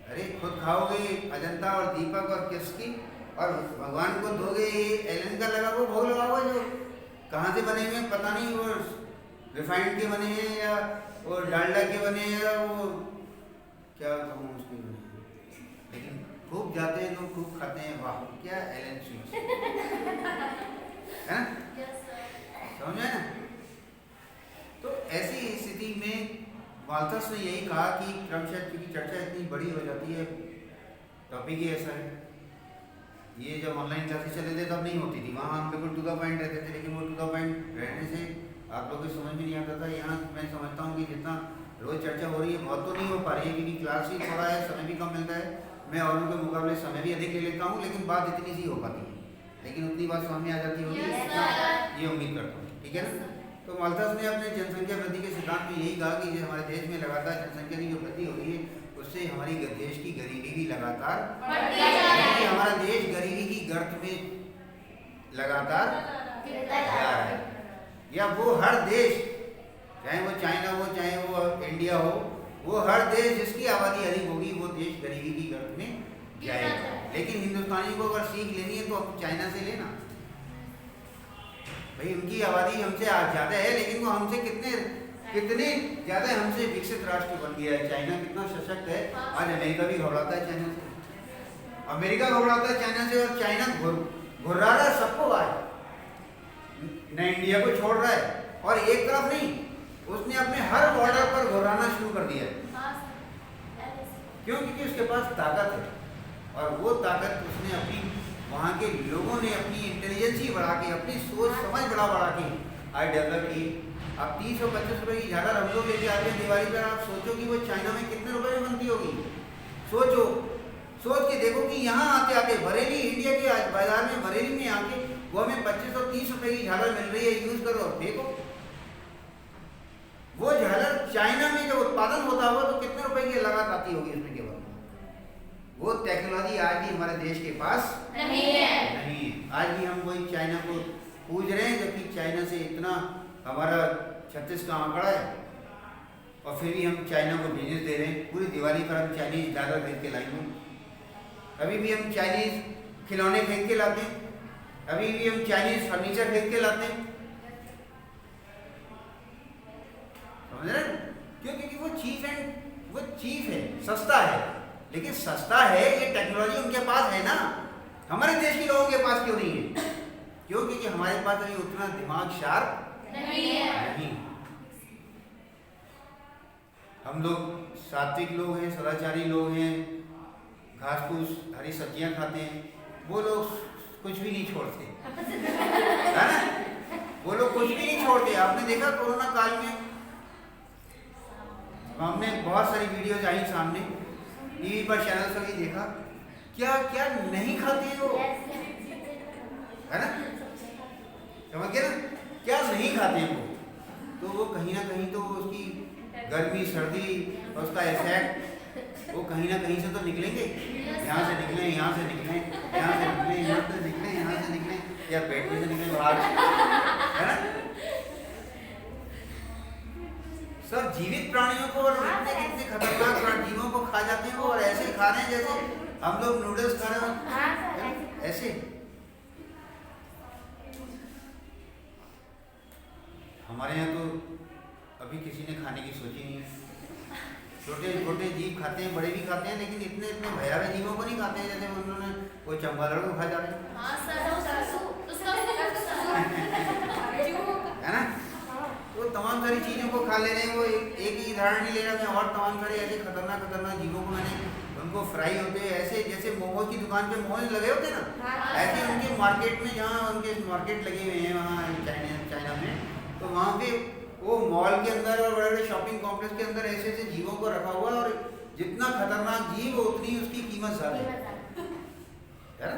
S1: अरे खुद खाओगे अजंता और दीपक और किसकी, और भगवान को दोगे ये एलन का लगा वो भोग लगाओगे जो कहाँ से बने हुए पता नहीं, वो रिफाइंड के बने हैं या वो डालडा के बने हैं या वो क्या कहूँ उसके बने हैं, लेकिन खूब जाते हैं लोग, खूब खाते हैं। वाह क्या एलन स्वीट्स है ना, समझ में ना। तो ऐसी स्थिति में माल्थस ने यही कहा कि क्रमशः क्योंकि चर्चा इतनी बड़ी हो जाती है, टॉपिक ही ऐसा है। ये जब ऑनलाइन क्लासेस चले थे तब नहीं होती थी, वहाँ हम बिल्कुल टू द पॉइंट रहते थे, लेकिन वो टू द पॉइंट रहने से आप लोगों को समझ में नहीं आता था। यहाँ मैं समझता हूँ कि जितना रोज़ चर्चा हो रही है बहुत तो नहीं हो पा रही है, क्योंकि क्लास ही थोड़ा है, समय भी कम मिलता है। मैं औरों के मुकाबले समय भी अधिक ले लेता हूँ, लेकिन बात इतनी सी हो पाती है, लेकिन उतनी बात समझ में आ जाती होगी, ये उम्मीद करता हूँ। ठीक है ना। तो माल्थस ने अपने जनसंख्या वृद्धि के सिद्धांत में यही कहा कि हमारे देश में लगातार जनसंख्या की जो वृद्धि हो रही है उससे हमारी देश की गरीबी भी लगातार बढ़ती जा रही है। हमारा देश गरीबी की गर्त में लगातार जा रहा है। या वो हर देश, चाहे वो चाइना हो, चाहे वो इंडिया हो, वो हर देश जिसकी आबादी अधिक होगी वो देश गरीबी की गर्त में जाएगा। लेकिन हिंदुस्तानी को अगर सीख लेनी है तो अब चाइना से लेना। भाई उनकी आबादी हमसे ज़्यादा है, लेकिन वो हमसे कितने ज़्यादा हमसे विकसित राष्ट्र बन गया है। चाइना कितना सशक्त है, आज अमेरिका भी घबराता है चाइना से, अमेरिका घबराता है चाइना से, और चाइना घुर्रा रहा है सबको आज। न इंडिया को छोड़ रहा है, और एक तरफ नहीं, उसने अपने हर बॉर्डर पर घुराना शुरू कर दिया है। क्यों? क्योंकि उसके पास ताकत है, और वो ताकत उसने अपनी, वहाँ के लोगों ने अपनी इंटेलिजेंसी बढ़ा के, अपनी सोच समझ बढ़ा के आज डेवलप की। अब 30 और 25 रुपए की झालर हम लोग लेके आते हैं दिवाली पर, आप सोचो कि वो चाइना में कितने रुपए में बनती होगी। सोचो, सोच के देखो कि यहाँ आते आते बरेली, इंडिया के आज बाजार में बरेली में आके वो हमें 25 और 30 रुपए की झालर मिल रही है, यूज करो और देखो वो झालर चाइना में जब उत्पादन होता होगा तो कितने रुपए की लागत आती होगी उसमें केवल। वो टेक्नोलॉजी आज भी हमारे देश के पास
S2: नहीं है।
S1: आज भी हम वही चाइना को पूज रहे हैं, जबकि चाइना से इतना हमारा 36 का आंकड़ा है, और फिर भी हम चाइना को बिजनेस दे रहे हैं। पूरी दिवाली पर हम चाइनीज झालर खरीद के लाएंगे, अभी भी हम चाइनीज खिलौने खरीद के लाते हैं, अभी भी हम चाइनीज फर्नीचर खरीद के लाते हैं, समझ रहे हैं? क्यों? क्योंकि वो चीप है, सस्ता है। लेकिन सस्ता है, ये टेक्नोलॉजी उनके पास है ना, हमारे देश के लोगों के पास क्यों नहीं है? क्यों? क्योंकि हमारे पास अभी उतना दिमाग शार्प
S2: नहीं है।
S1: हम लोग सात्विक लोग हैं, सदाचारी लोग हैं, घास फूस हरी सब्जियां खाते हैं, वो लोग कुछ भी नहीं छोड़ते, है ना? वो लोग कुछ भी नहीं छोड़ते। आपने देखा कोरोना काल में हमने बहुत सारी वीडियोज आई सामने, टीवी पर चैनल पर भी देखा, क्या क्या नहीं खाते वो, है ना? समझ गए ना? क्या नहीं खाते वो, तो वो कहीं ना कहीं तो उसकी गर्मी सर्दी और उसका इफेक्ट वो कहीं ना कहीं से तो निकलेंगे। यहाँ से निकले, यहाँ से निकले, यहाँ से निकले, यहाँ से निकले, यहाँ से निकले, या पेट में से निकले बाहर, है ना? सब जीवित प्राणियों को और कितने खतरनाक जीवों को खा जाते हैं वो, और ऐसे खा रहे हैं जैसे हम लोग नूडल्स खा रहे हैं, ऐसे। हमारे यहाँ तो अभी किसी ने खाने की सोची नहीं है। छोटे छोटे जीव खाते हैं, बड़े भी खाते हैं, लेकिन इतने इतने भयावह जीवों को नहीं खाते हैं जैसे उन्होंने वो चमगादड़ को खा जा रहे हैं, है ना? वो तमाम सारी चीज़ों को खा ले रहे हैं। वो एक ही उदाहरण नहीं ले रहा मैं, और तमाम सारे ऐसे खतरनाक खतरनाक जीवों को मैंने, उनको फ्राई होते हैं ऐसे जैसे मोमोज की दुकान पे मोमोज लगे होते हैं ना, ऐसे उनके मार्केट में, जहाँ उनके मार्केट लगे हुए हैं वहाँ चाइना में, तो वहाँ पे वो मॉल के अंदर और बड़े बड़े शॉपिंग कॉम्प्लेक्स के अंदर ऐसे ऐसे जीवों को रखा हुआ है, और जितना खतरनाक जीव उतनी उसकी कीमत ज़्यादा है ना?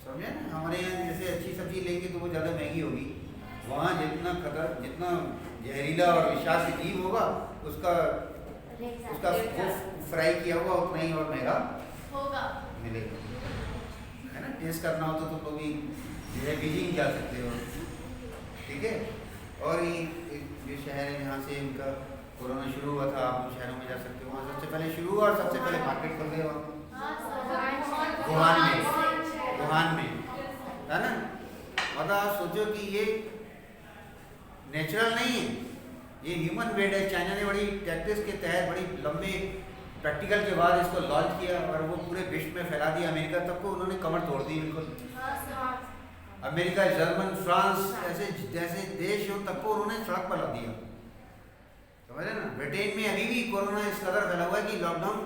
S1: समझे ना? हमारे यहाँ जैसे अच्छी सब्जी लेंगे तो वो ज़्यादा महंगी होगी, वहाँ जितना जहरीला और विषाक्त जीव होगा उसका फ्राई किया हुआ उतना ही और महंगा
S2: होगा
S1: मिलेगा, है ना? टेस्ट करना हो तो तुम लोग भी जो है बीजिंग जा सकते हो, ठीक है? और ये जो शहर है जहाँ से इनका कोरोना शुरू हुआ था, आप उन शहरों में जा सकते हो, वहाँ सबसे पहले शुरू हुआ और सबसे पहले मार्केट खोल गए वहाँ वुहान में, है ना? मतलब आप सोचो कि ये नेचुरल नहीं है, ये ह्यूमन मेड है। चाइना ने बड़ी टैक्टिक्स के तहत बड़ी लंबे प्रैक्टिकल के बाद इसको लॉन्च किया, और वो पूरे विश्व में फैला दिया। अमेरिका तक को उन्होंने कमर तोड़ दी बिल्कुल। अमेरिका, जर्मन, फ्रांस ऐसे जैसे देश हो तब को उन्होंने सड़क पर ला दिया, समझ रहे ना? ब्रिटेन में अभी भी कोरोना इस कदर फैला हुआ है कि लॉकडाउन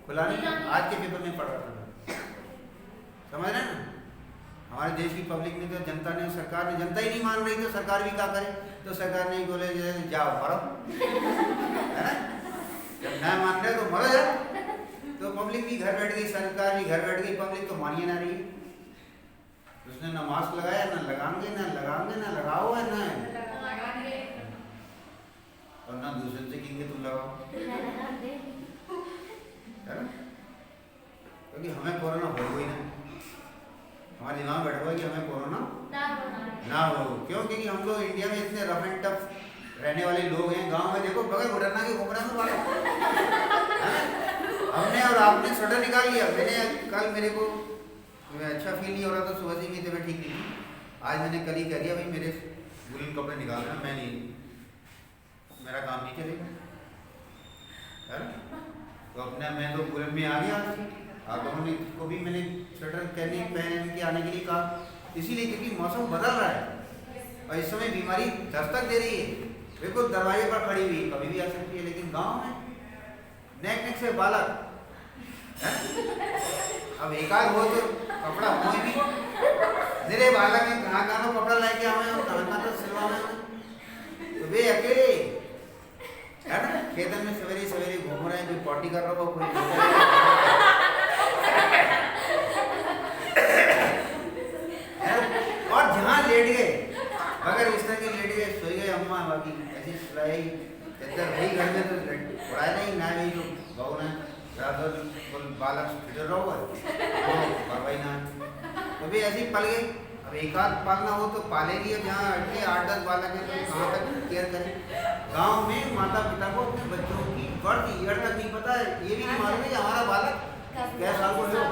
S1: खुला नहीं। आज के पेपर में पढ़ रहा था, समझ रहे ना? हमारे देश की पब्लिक ने तो, जनता ने, सरकार ने, जनता ही नहीं मान रही तो सरकार भी क्या करे? तो सरकार ने बोले जाओ मरो, है ना? जब ना मान रहे तो मरो जाओ। तो पब्लिक भी घर बैठ गई, सरकार भी घर बैठ गई, पब्लिक तो मानिए ना रही। उसने ना मास्क लगाया, ना लगाओगे, ना लगाओ, है ना? और ना दूसरे से कहेंगे तुम लगाओ, है ना? क्योंकि हमें कोरोना हो ही ना, हमारे दिमाग में बैठा हुआ है कि हमें कोरोना ना हो। क्यों? क्योंकि हम लोग इंडिया में इतने रफ एंड टफ रहने वाले लोग हैं। गांव में देखो बगल घुटना के घूम रहे हैं वाला, हमने और आपने स्वेटर निकाल लिया। मैंने कल, मेरे को अच्छा फील नहीं हो रहा था, सुबह से मेरी तबीयत ठीक नहीं थी। आज मैंने कल ही कह दिया भाई मेरे वुलन कपड़े निकालना, मैं नहीं, मेरा काम नहीं चलेगा, है ना? तो अपने मैं तो वुलन में आ गया। आप लोगों ने को भी मैंने स्वेटर पहन के आने के लिए कहा, इसीलिए क्योंकि मौसम बदल रहा है। और इस समय बीमारी दस्तक दे रही है, बिल्कुल दरवाजे पर खड़ी हुई, कभी भी आ सकती है। लेकिन गांव में नेक से बालक है? अब एकाध हो तो कपड़ा हो भी मेरे बालक में कहाँ कपड़ा लेके आवे और कहाँ तो सिलवा में, तो वे अकेले है ना खेतन में सवेरे सवेरे घूम रहे हैं, कोई पॉटी कर रहा हो, कोई और जहाँ लेट गए अगर इस तरह के लेट गए, सोई गए अम्मा बाकी ऐसी सुलाई इधर वही घर में तो उड़ाया नहीं ना भी जो बहू ने रात भर बालक फिर रहो भाई ना, तो भी ऐसे ही पल गए। अब एक आध पालना हो तो पालेगी, अब जहाँ 8-10 बालक है तो कहाँ तक केयर करें। गांव में माता पिता को अपने बच्चों की बर्थ ईयर तक नहीं पता है, ये भी नहीं मालूम है कि हमारा बालक कैसे साल को है।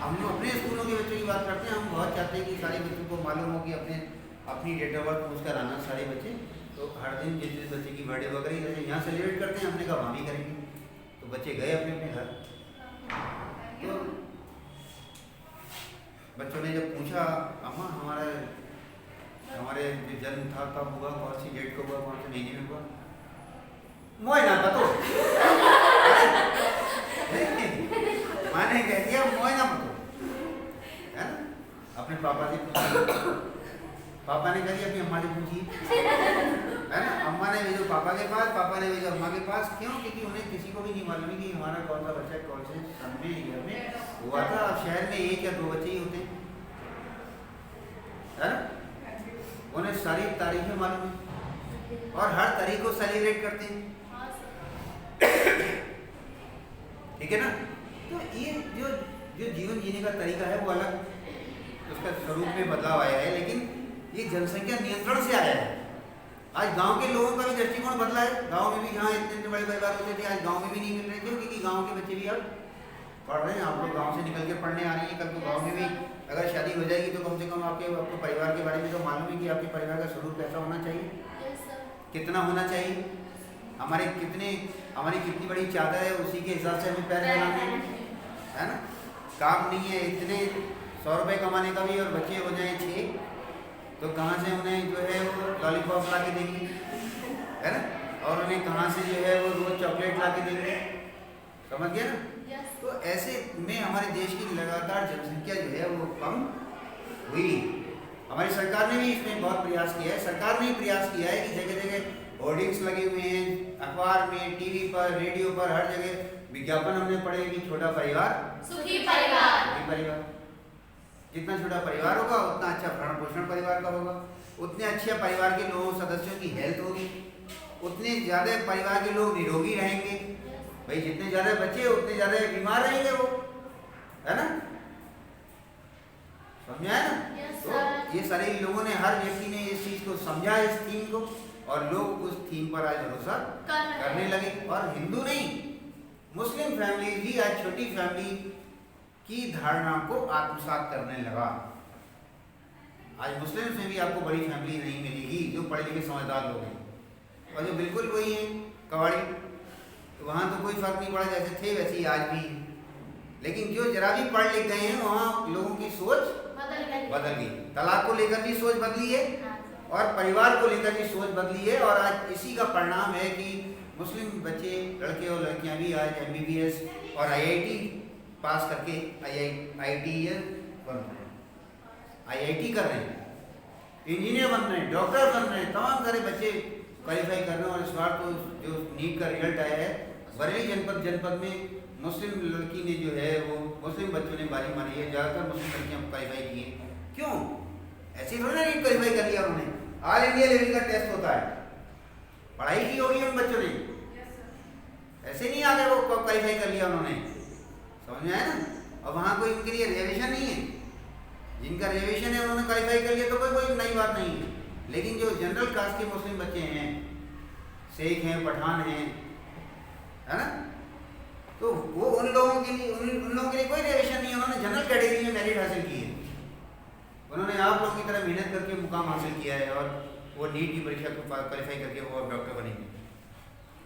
S1: हम लोग अपने स्कूलों के बच्चों की बात करते हैं, हम बहुत चाहते हैं कि सारे बच्चों को मालूम हो कि अपनी डेट ऑफ बर्थ पूछ कर आना सारे बच्चे। तो हर दिन जिस जिस बच्चे की बर्थडे वगैरह जैसे यहाँ सेलिब्रेट करते हैं, हमने कहा वहाँ भी करेंगे। तो बच्चे गए अपने अपने घर, तो बच्चों ने जब पूछा अम्मा हमारे जो जन्म था कब हुआ, कौन सी डेट को हुआ, कौन से महीने में हुआ, मोए ना पतो माने कह दिया मोए ना पतो है ना। अपने पापा से पूछिए, पापा ने कह दिया अपनी अम्मा से पूछिए है ना। अम्मा ने भेजो पापा के पास, पापा ने भेजो अम्मा के पास। क्यों? क्योंकि उन्हें किसी को भी नहीं मालूम कि हमारा कौन सा बच्चा कौन से सन में घर में हुआ था। शहर में 1 या 2 बच्चे ही होते है ना। उन्हें सारी तारीखें मालूम है और हर तारीख को सेलिब्रेट करते हैं, ठीक है ना। तो ये जो जीवन जीने का तरीका है वो अलग, उसका स्वरूप में बदलाव आया है, लेकिन ये जनसंख्या नियंत्रण से आया है। आज गांव के लोगों का भी दृष्टिकोण बदला है। गांव में भी जहाँ इतने बड़े परिवार होते थे, आज गांव में भी नहीं मिल रहे थे, क्योंकि गांव के बच्चे भी अब पढ़ रहे हैं। आप लोग गांव से निकल के पढ़ने आ रही है, कल को गांव में भी अगर शादी हो जाएगी तो कम से कम आपको परिवार के बारे में तो मालूम है कि आपके परिवार का स्वरूप कैसा होना चाहिए, कितना होना चाहिए, हमारी कितनी बड़ी चादर है, उसी के हिसाब से हमें पैर फैलाने है ना। काम नहीं है इतने 100 रुपये कमाने का भी और बच्चे हो जाए 6, तो कहाँ से उन्हें जो है वो लॉलीपॉप ला के देंगे है ना, और उन्हें कहाँ से जो है वो रोज चॉकलेट ला के देंगे, समझ गया ना। तो ऐसे में हमारे देश की लगातार जनसंख्या जो है वो कम हुई। हमारी सरकार ने भी इसमें बहुत प्रयास किया है। सरकार ने ही प्रयास किया है कि जगह जगह होर्डिंग्स लगे हुए हैं, अखबार में, टीवी पर, रेडियो पर, हर जगह विज्ञापन हमने पढ़े कि छोटा परिवार
S2: सुखी परिवार।
S1: जितना छोटा परिवार होगा उतना अच्छा भरण पोषण परिवार का होगा, उतने अच्छे परिवार के लोगों सदस्यों की हेल्थ होगी, उतने ज़्यादा परिवार के लोग निरोगी रहेंगे। भाई जितने ज़्यादा बच्चे उतने ज़्यादा बीमार रहेंगे वो, है ना, समझा है ना। तो ये सारे लोगों ने, हर व्यक्ति ने इस चीज़ को समझा, इस थीम को, और लोग उस थीम पर आज भरोसा करने लगे। और हिंदू नहीं, मुस्लिम फैमिली भी आज छोटी फैमिली की धारणा को आत्मसात करने लगा। आज मुस्लिम में भी आपको बड़ी फैमिली नहीं मिलेगी जो पढ़े लिखे समझदार लोग हैं, और जो बिल्कुल वही हैं कबाड़ी, तो वहाँ तो कोई फर्क नहीं पड़ा, जैसे थे वैसे ही आज भी। लेकिन जो जरा भी पढ़ लिख गए हैं वहाँ लोगों की सोच बदल गई। तलाक को लेकर भी सोच बदली है और परिवार को लेकर भी सोच बदली है। और आज इसी का परिणाम है कि मुस्लिम बच्चे, लड़के और लड़कियाँ भी आज MBBS और IIT पास करके IIT बन रहे हैं, IIT कर रहे हैं, इंजीनियर बन रहे हैं, डॉक्टर बन रहे हैं, तमाम सारे बच्चे क्वालिफाई कर रहे हैं। और इस बार तो जो नीट का रिजल्ट आया है, बरेली जनपद में मुस्लिम लड़की ने जो है वो, मुस्लिम बच्चों ने बाजी मारी है, ज़्यादातर मुस्लिम लड़कियाँ क्वालिफाई की हैं। क्यों? ऐसे थोड़ी ना नीट क्वालिफाई कर लिया उन्होंने, ऑल इंडिया लेवल का टेस्ट होता है, पढ़ाई की होगी उन बच्चों ने, ऐसे नहीं आगे वो क्वालिफाई कर लिया उन्होंने, समझ में आया ना। और वहाँ कोई उनके लिए रिजर्वेशन नहीं है, जिनका रिजर्वेशन है उन्होंने क्वालिफाई कर लिया तो कोई नई बात नहीं है। लेकिन जो जनरल कास्ट के मुस्लिम बच्चे हैं, शेख हैं, पठान हैं, है ना, तो वो उन लोगों के लिए कोई रिजर्वेशन नहीं है, उन्होंने जनरल कैटेगरी में मेरिट हासिल की है, उन्होंने आप लोगों की तरह मेहनत करके मुकाम हासिल किया है और वो नीट की परीक्षा को क्वालिफाई करके वो डॉक्टर बनेंगे,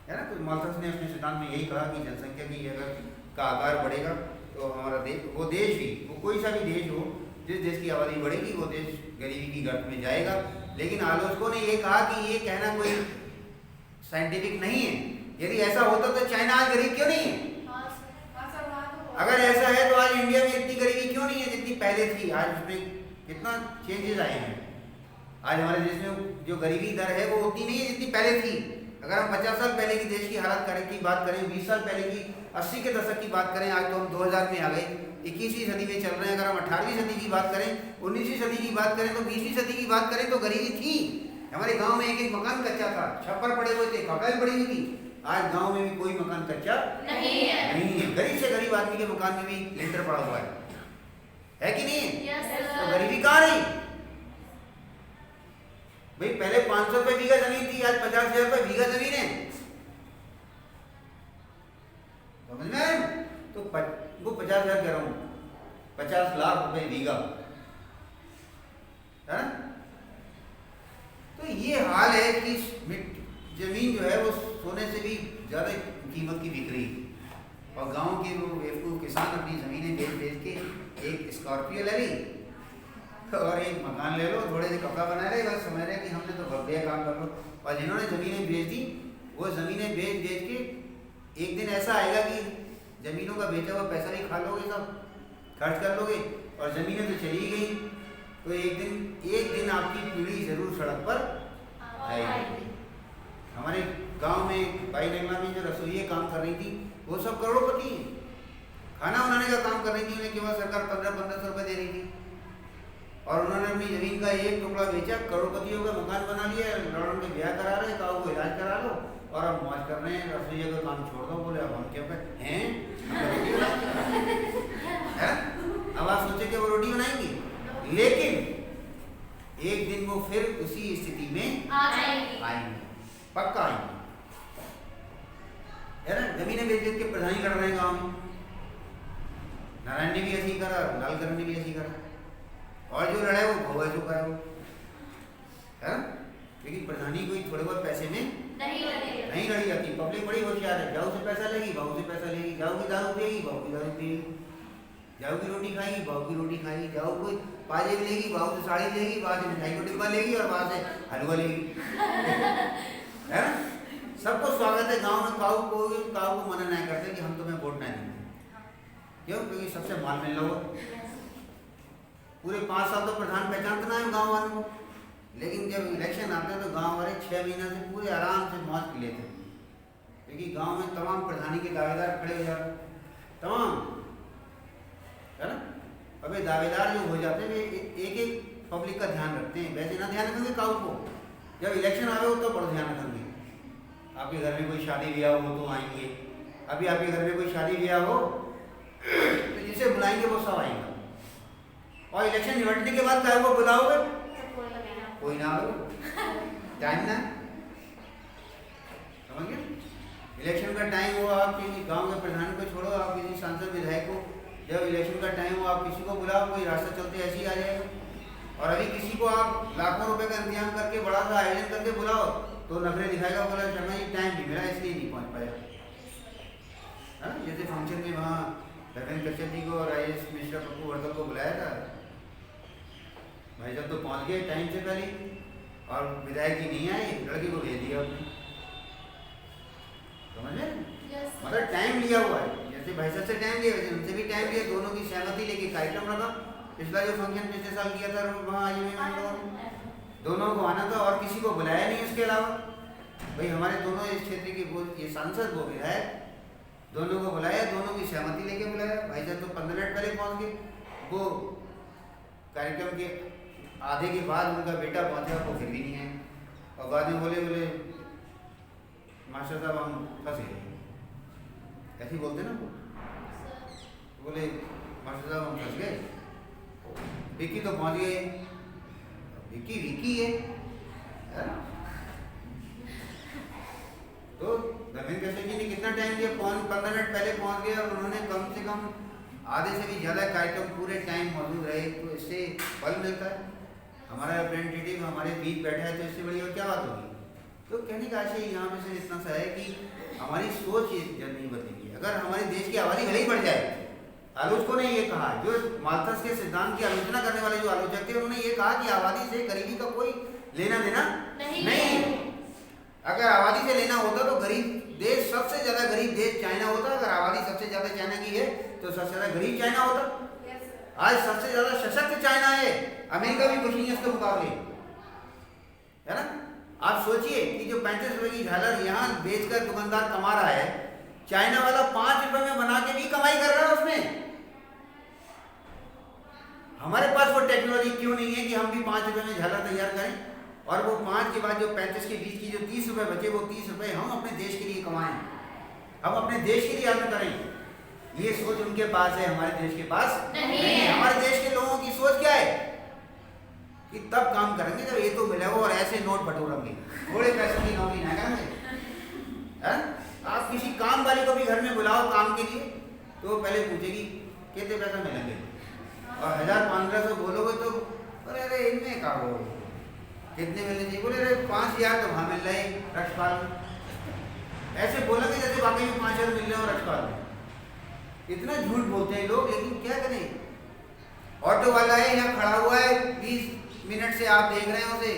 S1: है ना। तो माल्थस ने अपने सिद्धांत में यही कहा कि जनसंख्या की अगर का आकार बढ़ेगा तो हमारा देश, वो देश भी, वो कोई सा भी देश हो, जिस देश की आबादी बढ़ेगी वो देश गरीबी की गर्त में जाएगा। लेकिन आलोचकों ने ये कहा कि ये कहना कोई साइंटिफिक नहीं है। यदि ऐसा होता तो चाइना आज गरीब क्यों नहीं है? अगर ऐसा है तो आज इंडिया में इतनी गरीबी क्यों नहीं है जितनी पहले थी? आज उसमें कितना चेंजेस आए हैं। आज हमारे देश में जो गरीबी दर है वो उतनी नहीं है जितनी पहले थी। अगर हम 50 साल पहले की देश की हालत की बात करें, 20 साल पहले की 80 के दशक की बात करें, आज तो हम 2000 में आ गए, 21वीं सदी में चल रहे हैं। अगर हम 18वीं सदी की बात करें, 19वीं सदी की बात करें, तो 20वीं सदी की बात करें तो गरीबी थी। हमारे गांव में एक एक मकान कच्चा था, छप्पर पड़े हुए थे, खपड़ेल पड़ी हुई थी। आज गांव में भी कोई मकान कच्चा नहीं है। गरीब से गरीब आदमी के मकान में भी लेंटर पड़ा हुआ है कि नहीं है? तो गरीबी कहाँ रही भाई? पहले 500 रुपए बीघा जमीन थी, आज 50,000 रुपए बीघा जमीन है। समझ में आया? तो वो 50,000 कह रहा हूं, 50 लाख रुपए बीघा है ना? तो ये हाल है कि जमीन जो है वो सोने से भी ज्यादा कीमत की बिक रही। और गांव के वो बेवकूफ किसान अपनी जमीनें बेच बेच के एक स्कॉर्पियो ले ली और एक मकान ले लो, थोड़े से कपड़ा बना रहे, बस समझ रहे कि हमने तो बढ़िया काम कर लो। और जिन्होंने जमीनें बेच दी वो जमीनें बेच बेच के एक दिन ऐसा आएगा कि जमीनों का बेचा हुआ पैसा भी खा लोगे, सब खर्च कर लोगे और जमीनें तो चली गई। तो एक दिन आपकी पीढ़ी जरूर सड़क पर आएगी। हमारे गांव में बाई नगमा में जो रसोइये काम कर रही थी वो सब करोड़पति हैं। खाना बनाने का काम कर रही थी, उन्हें केवल सरकार 1500 रुपए दे रही थी और उन्होंने अपनी जमीन का एक टुकड़ा बेचा, करोड़पतियों का मकान बना लिया, लड़कों के ब्याह करा रहे, काऊ को इलाज करा लो और अब मौज कर रहे हैं। रसोइये का काम छोड़ दो, बोले अब हम क्या हैं? अब आप सोचे कि वो रोटी बनाएंगी, लेकिन एक दिन वो फिर उसी स्थिति में आएंगे, पक्का आएंगे, है ना? जमीनें बेच बेच के प्रधानी लड़ रहे हैं गाँव में। नारायण ने भी ऐसी करा, लालकरण ने भी ऐसी करा, और जो लड़ाई वो भोगा चुका है वो, है? लेकिन प्रधानी कोई थोड़े बहुत पैसे में नहीं लड़ी जाती। पब्लिक बड़ी होशियार है, जाऊ से पैसा लेगी, भाऊ से पैसा लेगी, जाऊ की दारू पिएगी, भाऊ की दारू पिएगी, जाऊ की रोटी खाएगी, भाऊ की रोटी खाएगी, जाऊ कोई पाजे लेगी, भाऊ से साड़ी लेगी, वहां से मिठाई को डिब्बा लेगी और वहां से हलवा लेगी, है ना? सबको स्वागत है गाँव में। काऊ को मना नहीं करते कि हम तुम्हें वोट नहीं देंगे, क्यों? क्योंकि सबसे माल मिल रहा हो। पूरे 5 साल तो प्रधान पहचानते ना है गाँव वालों को, लेकिन जब इलेक्शन आते हैं तो गांव वाले 6 महीना से पूरे आराम से मौज के लेते हैं, क्योंकि गांव में तमाम प्रधानी के दावेदार खड़े हो जाते, तमाम, है ना? अब ये दावेदार जो हो जाते हैं एक एक पब्लिक का ध्यान रखते हैं। वैसे ना ध्यान रखेंगे काऊ को, जब इलेक्शन आवे हो तो बड़ा ध्यान रखेंगे। आपके घर में कोई शादी ब्याह हो तो आएंगे, अभी आपके घर में कोई शादी ब्याह हो तो जिसे बुलाएंगे वो सब आएंगे, और इलेक्शन निपटने के बाद क्या वो बुलाओगे? कोई ना हो, टाइम ना, समझ गए? इलेक्शन का टाइम हो, आप किसी गांव के प्रधान को छोड़ो, आप किसी सांसद विधायक को, जब इलेक्शन का टाइम हो आप किसी को बुलाओ, कोई रास्ता चलते ऐसे ही आ जाएगा। और अभी किसी को आप लाखों रुपए का इंतजाम करके बड़ा सा आयोजन करके बुलाओ तो नखरे दिखाएगा, बोला शर्मा जी टाइम नहीं मिला इसलिए नहीं पहुंच पाया। जैसे फंक्शन में वहाँ धर्मेंद्र कश्यप जी को और IAS मिश्रा पप्पू वर्तल को बुलाया था, भाई जब तो पहुंच गए टाइम से पहले और विधायक जी नहीं आए, लड़के को भेज दिया आपने, समझ में? मतलब टाइम लिया हुआ है, जैसे भाई साहब से टाइम लिया वैसे उनसे भी टाइम लिया, दोनों की सहमति लेके कार्यक्रम रखा। पिछला जो फंक्शन पिछले साल किया था वहाँ दोनों को आना था और किसी को बुलाया नहीं उसके अलावा। भाई हमारे दोनों इस क्षेत्र के वो ये सांसद वो विधायक दोनों को बुलाया, दोनों की सहमति लेके बुलाया। भाई साहब तो 15 मिनट पहले पहुँच गए, वो कार्यक्रम के आधे के बाद उनका बेटा पहुंचा, वो फिर भी नहीं है, और बाद में बोले मास्टर साहब हम फंस गए, ऐसे ही बोलते ना वो, बोले मास्टर साहब हम फंस गए, विक्की तो पहुंच गए, विक्की है ना? तो धर्मेंद्र कश्यप जी ने कितना टाइम दिया? 15 मिनट पहले पहुंच गए और उन्होंने कम से कम आधे से भी ज़्यादा कार्यक्रम पूरे टाइम मौजूद रहे, तो इससे फल मिलता है। हमारा रिप्रेजेंटेटिव हमारे बीच बैठा है तो इससे बड़ी और क्या बात होगी? तो कहने का आशय यहाँ पे से इतना सा है कि हमारी सोच ये जब नहीं बदलेगी, अगर हमारे देश की आबादी भले ही बढ़ जाए आलोचकों ने ये कहा, जो माल्थस के सिद्धांत की आलोचना करने वाले जो आलोचक थे उन्होंने ये कहा कि आबादी से गरीबी का कोई लेना देना नहीं। अगर आबादी से लेना होता तो गरीब देश, सबसे ज्यादा गरीब देश चाइना होता। अगर आबादी सबसे ज्यादा चाइना की है तो सबसे ज्यादा गरीब चाइना होता। आज सबसे ज्यादा सशक्त चाइना है, अमेरिका भी कुछ नहीं है उसके मुकाबले, है ना। आप सोचिए कि जो 35 रुपए की झालर यहाँ बेचकर दुकानदार कमा रहा है, चाइना वाला 5 रुपए में बना के भी कमाई कर रहा है उसमें। हमारे पास वो टेक्नोलॉजी क्यों नहीं है कि हम भी 5 रुपए में झालर तैयार करें, और वो 5 के बाद जो 35 के बीच की जो 30 रुपए बचे, वो 30 रुपए हम अपने देश के लिए कमाएं, हम अपने देश के लिए अर्न करें। ये सोच उनके पास है, हमारे देश के पास नहीं है। हमारे देश के लोगों की सोच क्या है कि तब काम करेंगे जब ये तो मिला हो, और ऐसे नोट बटोरेंगे, थोड़े पैसों की नौकरी ना करेंगे। आप किसी काम वाले को भी घर में बुलाओ काम के लिए तो वो पहले पूछेगी कितने पैसा मिलेंगे, और 1000-1500 बोलोगे तो बोले अरे इनमें क्या हो, कितने मिलने चाहिए, बोले अरे 5000 तो वहाँ मिल रहे रक्षपाल में। ऐसे बोलोगे जैसे वाकई में 5000 मिल रहे हो रक्षपाल में। इतना झूठ बोलते हैं लोग, लेकिन क्या करें। ऑटो वाला है यहाँ खड़ा हुआ है, 20 मिनट से आप देख रहे हैं उसे,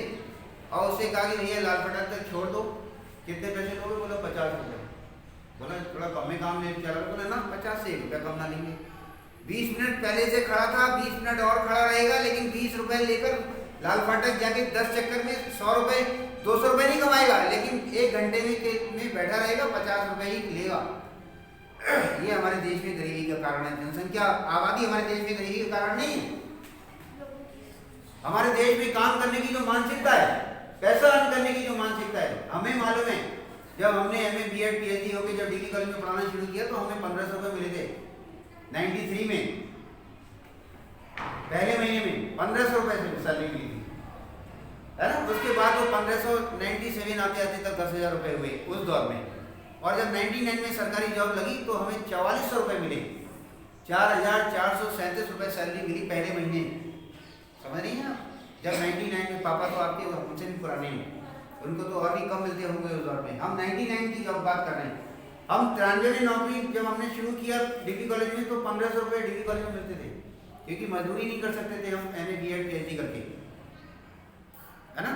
S1: और उससे कहा कि भैया लाल फटाक तक छोड़ दो, कितने पैसे लोगे, बोला 50 रुपये। बोला थोड़ा कम में काम ले चला, बोला ना 50 से 1 रुपया कम ना लेंगे। 20 मिनट पहले से खड़ा था, 20 मिनट और खड़ा रहेगा, लेकिन 20 रुपए लेकर लाल फाटक जाके 10 चक्कर में 100 रुपए 200 रुपए नहीं कमाएगा, लेकिन 1 घंटे में बैठा रहेगा, 50 रुपए ही लेगा। ये हमारे देश में गरीबी का कारण है। जनसंख्या, आबादी हमारे देश में गरीबी का कारण नहीं है। हमारे देश में काम करने की जो मानसिकता है, पैसा अर्न करने की जो मानसिकता है, हमें मालूम है जब हमने MA BEd PhD होकर जब डिग्री कॉलेज में पढ़ाना शुरू किया तो हमें 1500 रुपए मिले थे 93 में, पहले महीने में 1500 रुपए से सैलरी मिली थी, है ना। उसके बाद वो 1597 आते आते तक 10,000 रुपए हुए उस दौर में, और जब 99 में सरकारी जॉब लगी तो हमें 4400 रुपए मिले, 4437 रुपए सैलरी मिली पहले महीने। समझ नहीं है आप। जब 99 में, पापा तो आपके हमसे भी पुराने हैं, उनको तो और भी कम मिलते होंगे उस दौर में। हम 99 की जब बात कर रहे हैं, हम 93 में नौकरी जब हमने शुरू किया डिग्री कॉलेज में तो 1500 रुपए डिग्री कॉलेज में मिलते थे, क्योंकि मजदूरी नहीं कर सकते थे हम MA BEd PhD करके, है ना।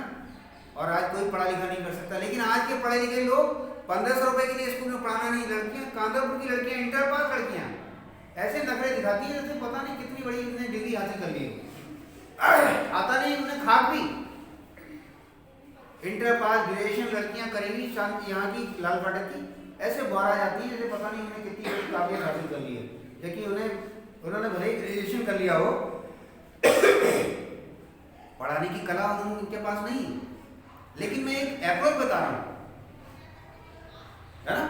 S1: और आज कोई पढ़ा लिखा नहीं कर सकता, लेकिन आज के पढ़े लिखे लोग 1500 रुपए के लिए स्कूल में पढ़ाना नहीं। लड़कियां, कांदापुर की लड़कियां, इंटर पास लड़कियां ऐसे नखरे दिखाती है जैसे पता नहीं कितनी बड़ी उन्होंने डिग्री हासिल कर ली है, आता नहीं उन्हें खाक भी। इंटर पास ग्रेजुएशन लड़कियां करेंगी यहाँ की लाल फाटक की, ऐसे बाहर आ जाती है जैसे पता नहीं उन्हें कितनी बड़ी काबिलियत हासिल कर ली है, जबकि उन्होंने भले ही ग्रेजुएशन कर लिया हो, पढ़ाने की कला उनके पास नहीं। लेकिन मैं एक अप्रोच बता रहा हूँ, है ना।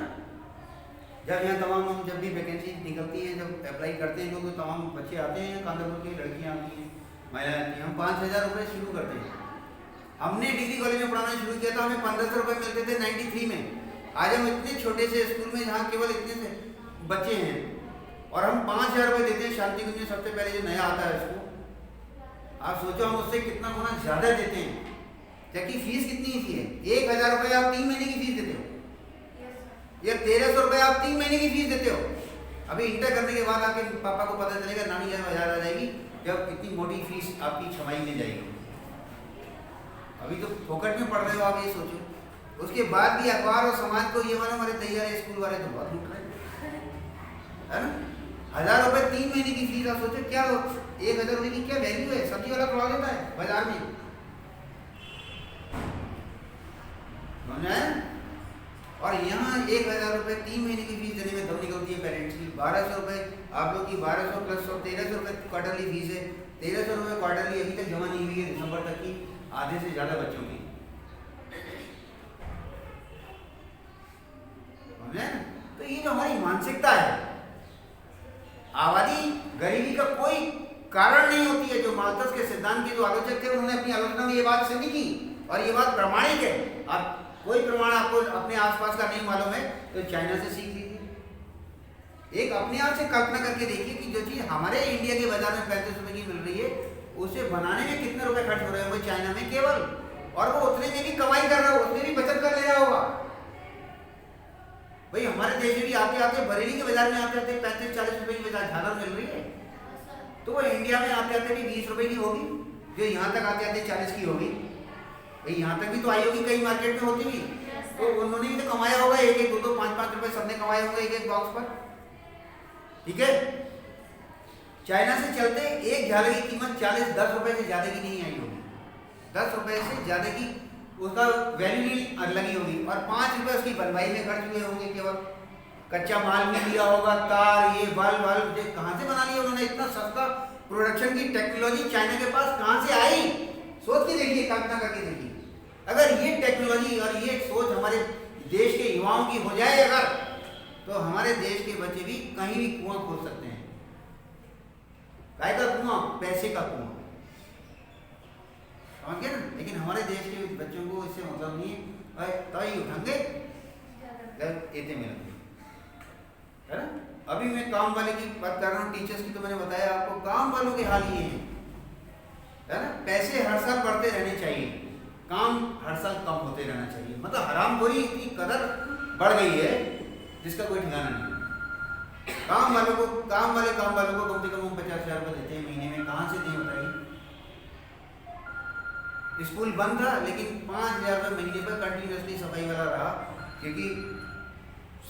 S1: जब यहाँ तमाम हम जब भी वैकेंसी निकलती है, जब अप्लाई करते हैं लोग, तो तमाम बच्चे आते हैं, कांदापुर की लड़कियाँ आती हैं, महिलाएं आती हैं, हम 5000 रुपये शुरू करते हैं। हमने डिग्री कॉलेज में पढ़ाना शुरू किया था, हमें 1500 रुपये मिलते थे 93 में। आज हम इतने छोटे से स्कूल में जहाँ केवल इतने से बच्चे हैं, और हम 5000 रुपये देते हैं शांति कुंज में, सबसे पहले जो नया आता है उसको। आप सोचो हम उससे कितना गुना ज़्यादा देते हैं, जबकि फीस कितनी सी है। 1000 रुपये आप 3 महीने की फीस देते हो, या 1300 रुपये आप 3 महीने की फीस देते हो। अभी इंटर करने के बाद आपके पापा को पता चलेगा, नानी याद आ जाएगी जब इतनी मोटी फीस आपकी छमाही में जाएगी। अभी तो फोकट में पढ़ रहे हो आप, ये सोचो। उसके बाद भी अखबार और समाज को ये मालूम, अरे तैयार है स्कूल वाले तो बहुत लूट रहे हैं, है ना। 1000 रुपये 3 महीने की फीस, आप सोचो क्या 1000 रुपये की क्या वैल्यू है। सब्जी वाला करवा देता है बाजार में, और यहाँ 1000 रुपये 3 महीने की फीस देने में दम निकलती है पेरेंट्स की। 1200 रुपये आप लोग की, 1200 प्लस 100, 1300 रुपये क्वार्टरली फीस है। 1300 रुपये क्वार्टरली अभी तक जमा नहीं हुई है दिसंबर तक की, आधे से ज़्यादा बच्चों की। तो ये जो हमारी मानसिकता है, आबादी गरीबी का कोई कारण नहीं होती है। जो माल्थस के सिद्धांत के जो आलोचक थे, उन्होंने अपनी आलोचना में ये बात सिद्ध की, और ये बात प्रामाणिक है। आप कोई प्रमाण आपको अपने आसपास का नहीं मालूम है तो चाइना से सीख लीजिए। एक अपने आप से कल्पना करके देखिए कि जो चीज़ हमारे इंडिया के बाजार में 35 रुपए की मिल रही है, उसे बनाने में कितने रुपए खर्च हो रहे होंगे चाइना में केवल, और वो उतने में भी कमाई कर रहा होगा, उसमें भी बचत कर ले रहा होगा। भाई हमारे देश में भी आते आते बरेली के बाजार में आते आते 35-40 रुपए की की झालर मिल रही है,
S2: यस सर।
S1: तो वो इंडिया में आते आते भी 20 रुपए की होगी, जो यहाँ तक आते आते 40 की होगी। भाई यहाँ तक भी तो आई होगी, कई मार्केट में होती भी,
S2: यस
S1: तो
S2: सर।
S1: उन्होंने भी तो कमाया होगा, एक एक 2-2 5-5 रुपए सबने कमाए होंगे एक एक बॉक्स पर, ठीक है। चाइना से चलते एक झालर की कीमत 40-10 रुपए से ज्यादा की नहीं आई होगी, 10 रुपए से ज्यादा की उसका वैल्यू नहीं लगी होगी, और 5 रुपए उसकी बनवाई में खर्च हुए होंगे, केवल कच्चा माल में लिया होगा, तार ये बल्ब कहाँ से बना लिया उन्होंने, इतना सस्ता प्रोडक्शन की टेक्नोलॉजी चाइना के पास कहाँ से आई, सोच के देखिए, कल्पना करके देखिए। अगर ये टेक्नोलॉजी और ये सोच हमारे देश के युवाओं की हो जाए अगर, तो हमारे देश के बच्चे भी कहीं भी कुआं खोद सकते हैं। काय का कुआं? पैसे का कुआं, समझ गए ना। लेकिन हमारे देश के बच्चों को इससे मतलब नहीं है, तभी उठाएंगे एते मिलेंगे, है ना। अभी मैं काम वाले की बात कर रहा हूँ, टीचर्स की, तो मैंने बताया आपको काम वालों के हाल ये है ना। पैसे हर साल बढ़ते रहने चाहिए, काम हर साल कम होते रहना चाहिए। मतलब हरामखोरी की कदर बढ़ गई है जिसका कोई ठिकाना नहीं। काम वालों को काम वाले कम से कम 50,000 रुपये देते हैं महीने में, कहाँ से दें बताइए। स्कूल बंद था लेकिन 5,000 रुपये महीने पर कंटिन्यूसली सफाई वाला रहा, क्योंकि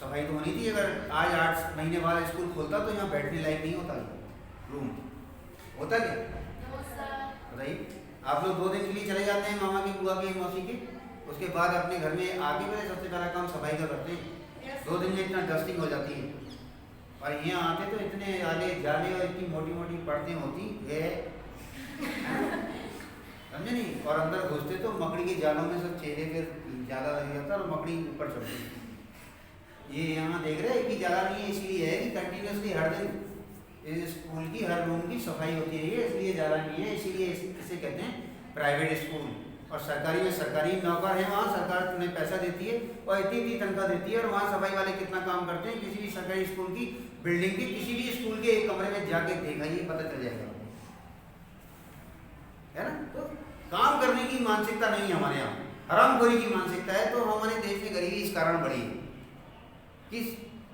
S1: सफाई तो होनी थी। अगर आज 8 महीने बाद स्कूल खोलता तो यहाँ बैठने लायक नहीं होता रूम, होता क्या बताइए। आप लोग 2 दिन के लिए चले जाते हैं मामा की, बुआ की, मौसी के, उसके बाद अपने घर में आके पहले सबसे पहला काम सफाई का करते हैं। 2 दिन में इतना डस्टिंग हो जाती है, और यहाँ आते तो इतने आले जाले और इतनी मोटी मोटी परतें होती है, समझे नहीं। और अंदर घुसते तो मकड़ी के जालों में सब चेहरे पे जाला लग जाता और मकड़ी ऊपर चढ़ती। ये यहाँ देख रहे हैं कि जाला नहीं है, इसलिए है कि कंटिन्यूसली हर दिन स्कूल की हर रूम की सफाई होती है, इसलिए ज़्यादा नहीं है, इसीलिए इसे कहते हैं प्राइवेट स्कूल। और सरकारी में सरकारी नौकर है, वहाँ सरकार उन्हें पैसा देती है और इतनी तनख्वाह देती है, और वहाँ सफाई वाले कितना काम करते हैं, किसी भी सरकारी स्कूल की बिल्डिंग की किसी भी स्कूल के एक कमरे में जाके दिखाइए, पता चल जाएगा, है ना। तो काम करने की मानसिकता नहीं है हमारे यहाँ, हरामखोरी की मानसिकता है। तो हमारे देश में गरीबी इस कारण बढ़ी कि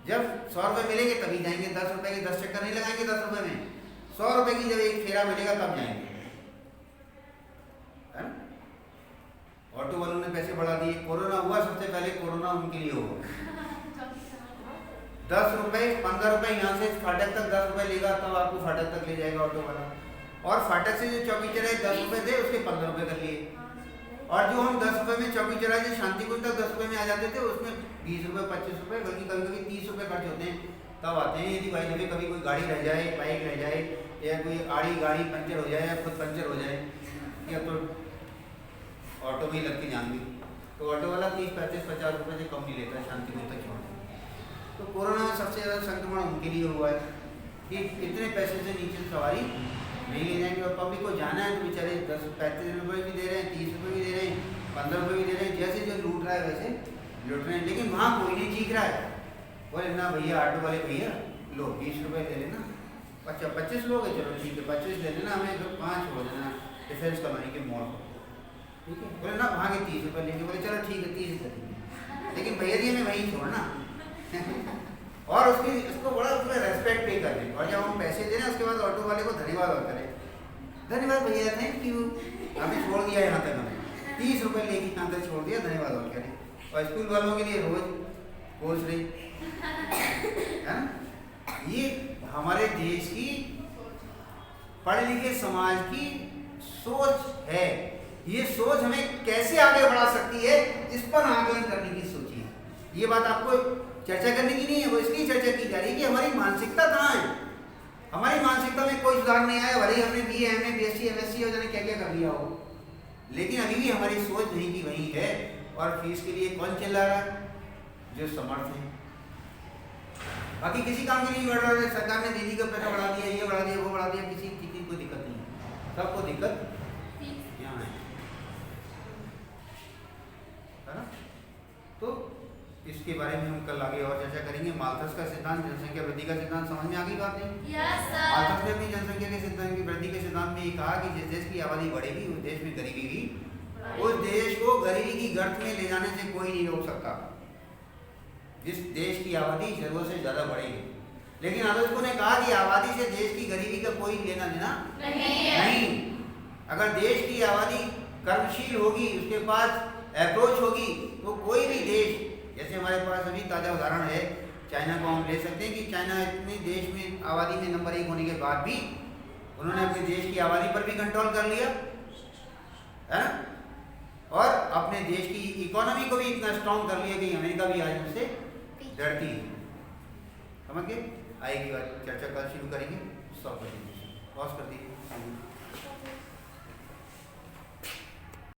S1: जब 100 रुपये मिलेंगे तभी जाएंगे, 10 रुपये के 10 चक्कर नहीं लगाएंगे 10 रुपये में, 100 रुपये की जब एक फेरा मिलेगा तब जाएंगे, है ना। ऑटो वालों ने पैसे बढ़ा दिए, कोरोना हुआ सबसे पहले, कोरोना उनके लिए हुआ। 10 रुपये 15 रुपये यहाँ से फाटक तक 10 रुपये लेगा, तब आपको फाटक तक ले जाएगा ऑटो वाला, और फाटक से जो चौकी चौराहे 10 रुपये दे उसके 15 रुपये कर लिए, और जो हम 10 रुपये में चौकी चौराहे से शांतिकुंज तक 10 रुपये में आ जाते थे, उसमें 20 रुपये 25 रुपये बल्कि कभी कभी 30 रुपये खर्च होते हैं, तब आते हैं। यदि भाई जब कभी कोई गाड़ी रह जाए, बाइक रह जाए, या कोई आड़ी गाड़ी पंचर हो जाए या खुद पंचर हो जाए, या तो ऑटो में ही लग के जान दी, तो ऑटो वाला 30, 35, 50 रुपये से कम नहीं लेता शांतिकुंज तक छोड़ने। तो कोरोना में सबसे ज़्यादा संक्रमण उनके लिए हुआ है कि इतने पैसे से नीचे सवारी नहीं ले जाएंगे, और पब्लिक को जाना है तो बेचारे 10-35 रुपये भी दे रहे हैं, 30 रुपये भी दे रहे हैं, 15 रुपये भी दे रहे हैं, जैसे जो लूट रहा है वैसे लूट रहे हैं। लेकिन वहाँ कोई नहीं चीख रहा है, बोले ना भैया ऑटो वाले भैया लो 20 रुपये ले लेना, 25 लोग है, चलो ठीक है 25 ले लेना, हमें तो 5 हो जाना डिफेंस कॉलोनी के मोड़ पर, ठीक है। बोले ना वहाँ के 30 रुपये लेंगे, बोले चलो ठीक है 30 दे देंगे, लेकिन भैया जी हमें वहीं छोड़ना और उसको बड़ा उसमें रेस्पेक्ट पे करें, और जब हम पैसे दे रहे हैं उसके बाद ऑटो वाले को धन्यवाद और करें, धन्यवाद भैया, थैंक यू, हमें छोड़ दिया यहाँ तक, हमें 30 रुपये लेके यहाँ तक छोड़ दिया, धन्यवाद और करें। और स्कूल वालों के लिए रोज कोर्स रही, है ना। ये हमारे देश की पढ़े लिखे समाज की सोच है, ये सोच हमें कैसे आगे बढ़ा सकती है, इस पर आकलन करने की सोचिए। ये बात आपको चर्चा करने की नहीं है, वो इसलिए चर्चा की जा रही है कि हमारी मानसिकता कहाँ है। हमारी मानसिकता में कोई सुधार नहीं आया, भले ही हमने BA, MA, BSc, MSc और जाने क्या क्या कर लिया हो, लेकिन अभी भी हमारी सोच वहीं की वहीं है। और फीस के लिए कौन चिल्ला रहा है? जो समर्थ है, बाकी किसी काम के लिए बढ़ रहा है। सरकार ने दीदी का पैसा बढ़ा दिया, ये बढ़ा दिया, वो बढ़ा दिया, किसी चीज की कोई दिक्कत नहीं है, सबको दिक्कत यहाँ है ना। तो इसके बारे में हम कल आगे और चर्चा करेंगे। माल्थस का सिद्धांत, जनसंख्या वृद्धि का सिद्धांत, समझ में आ गई बात है?
S2: Yes sir.
S1: माल्थस ने अपनी जनसंख्या के सिद्धांत की वृद्धि के सिद्धांत में ये कहा कि जिस देश की आबादी बढ़ेगी उस देश में गरीबी भी, उस देश को गरीबी की गर्त में ले जाने से कोई नहीं रोक सकता। जिस देश की आबादी जरूरत से ज्यादा बढ़ेगी लेकिन आलोचकों ने कहा कि आबादी से देश की गरीबी का कोई लेना देना नहीं। अगर देश की आबादी कर्मशील होगी, उसके पास अप्रोच होगी, तो कोई भी देश, जैसे हमारे पास अभी ताज़ा उदाहरण है चाइना को हम ले सकते हैं कि चाइना इतने देश में आबादी में नंबर 1 होने के बाद भी उन्होंने अपने देश की आबादी पर भी कंट्रोल कर लिया है ना, और अपने देश की इकोनॉमी को भी इतना स्ट्रॉन्ग कर लिया कि अमेरिका भी आज उनसे डरती है। समझ गए? आएगी बात, चर्चा कल शुरू करेंगे। स्टॉप कर दीजिए, पॉज कर दीजिए।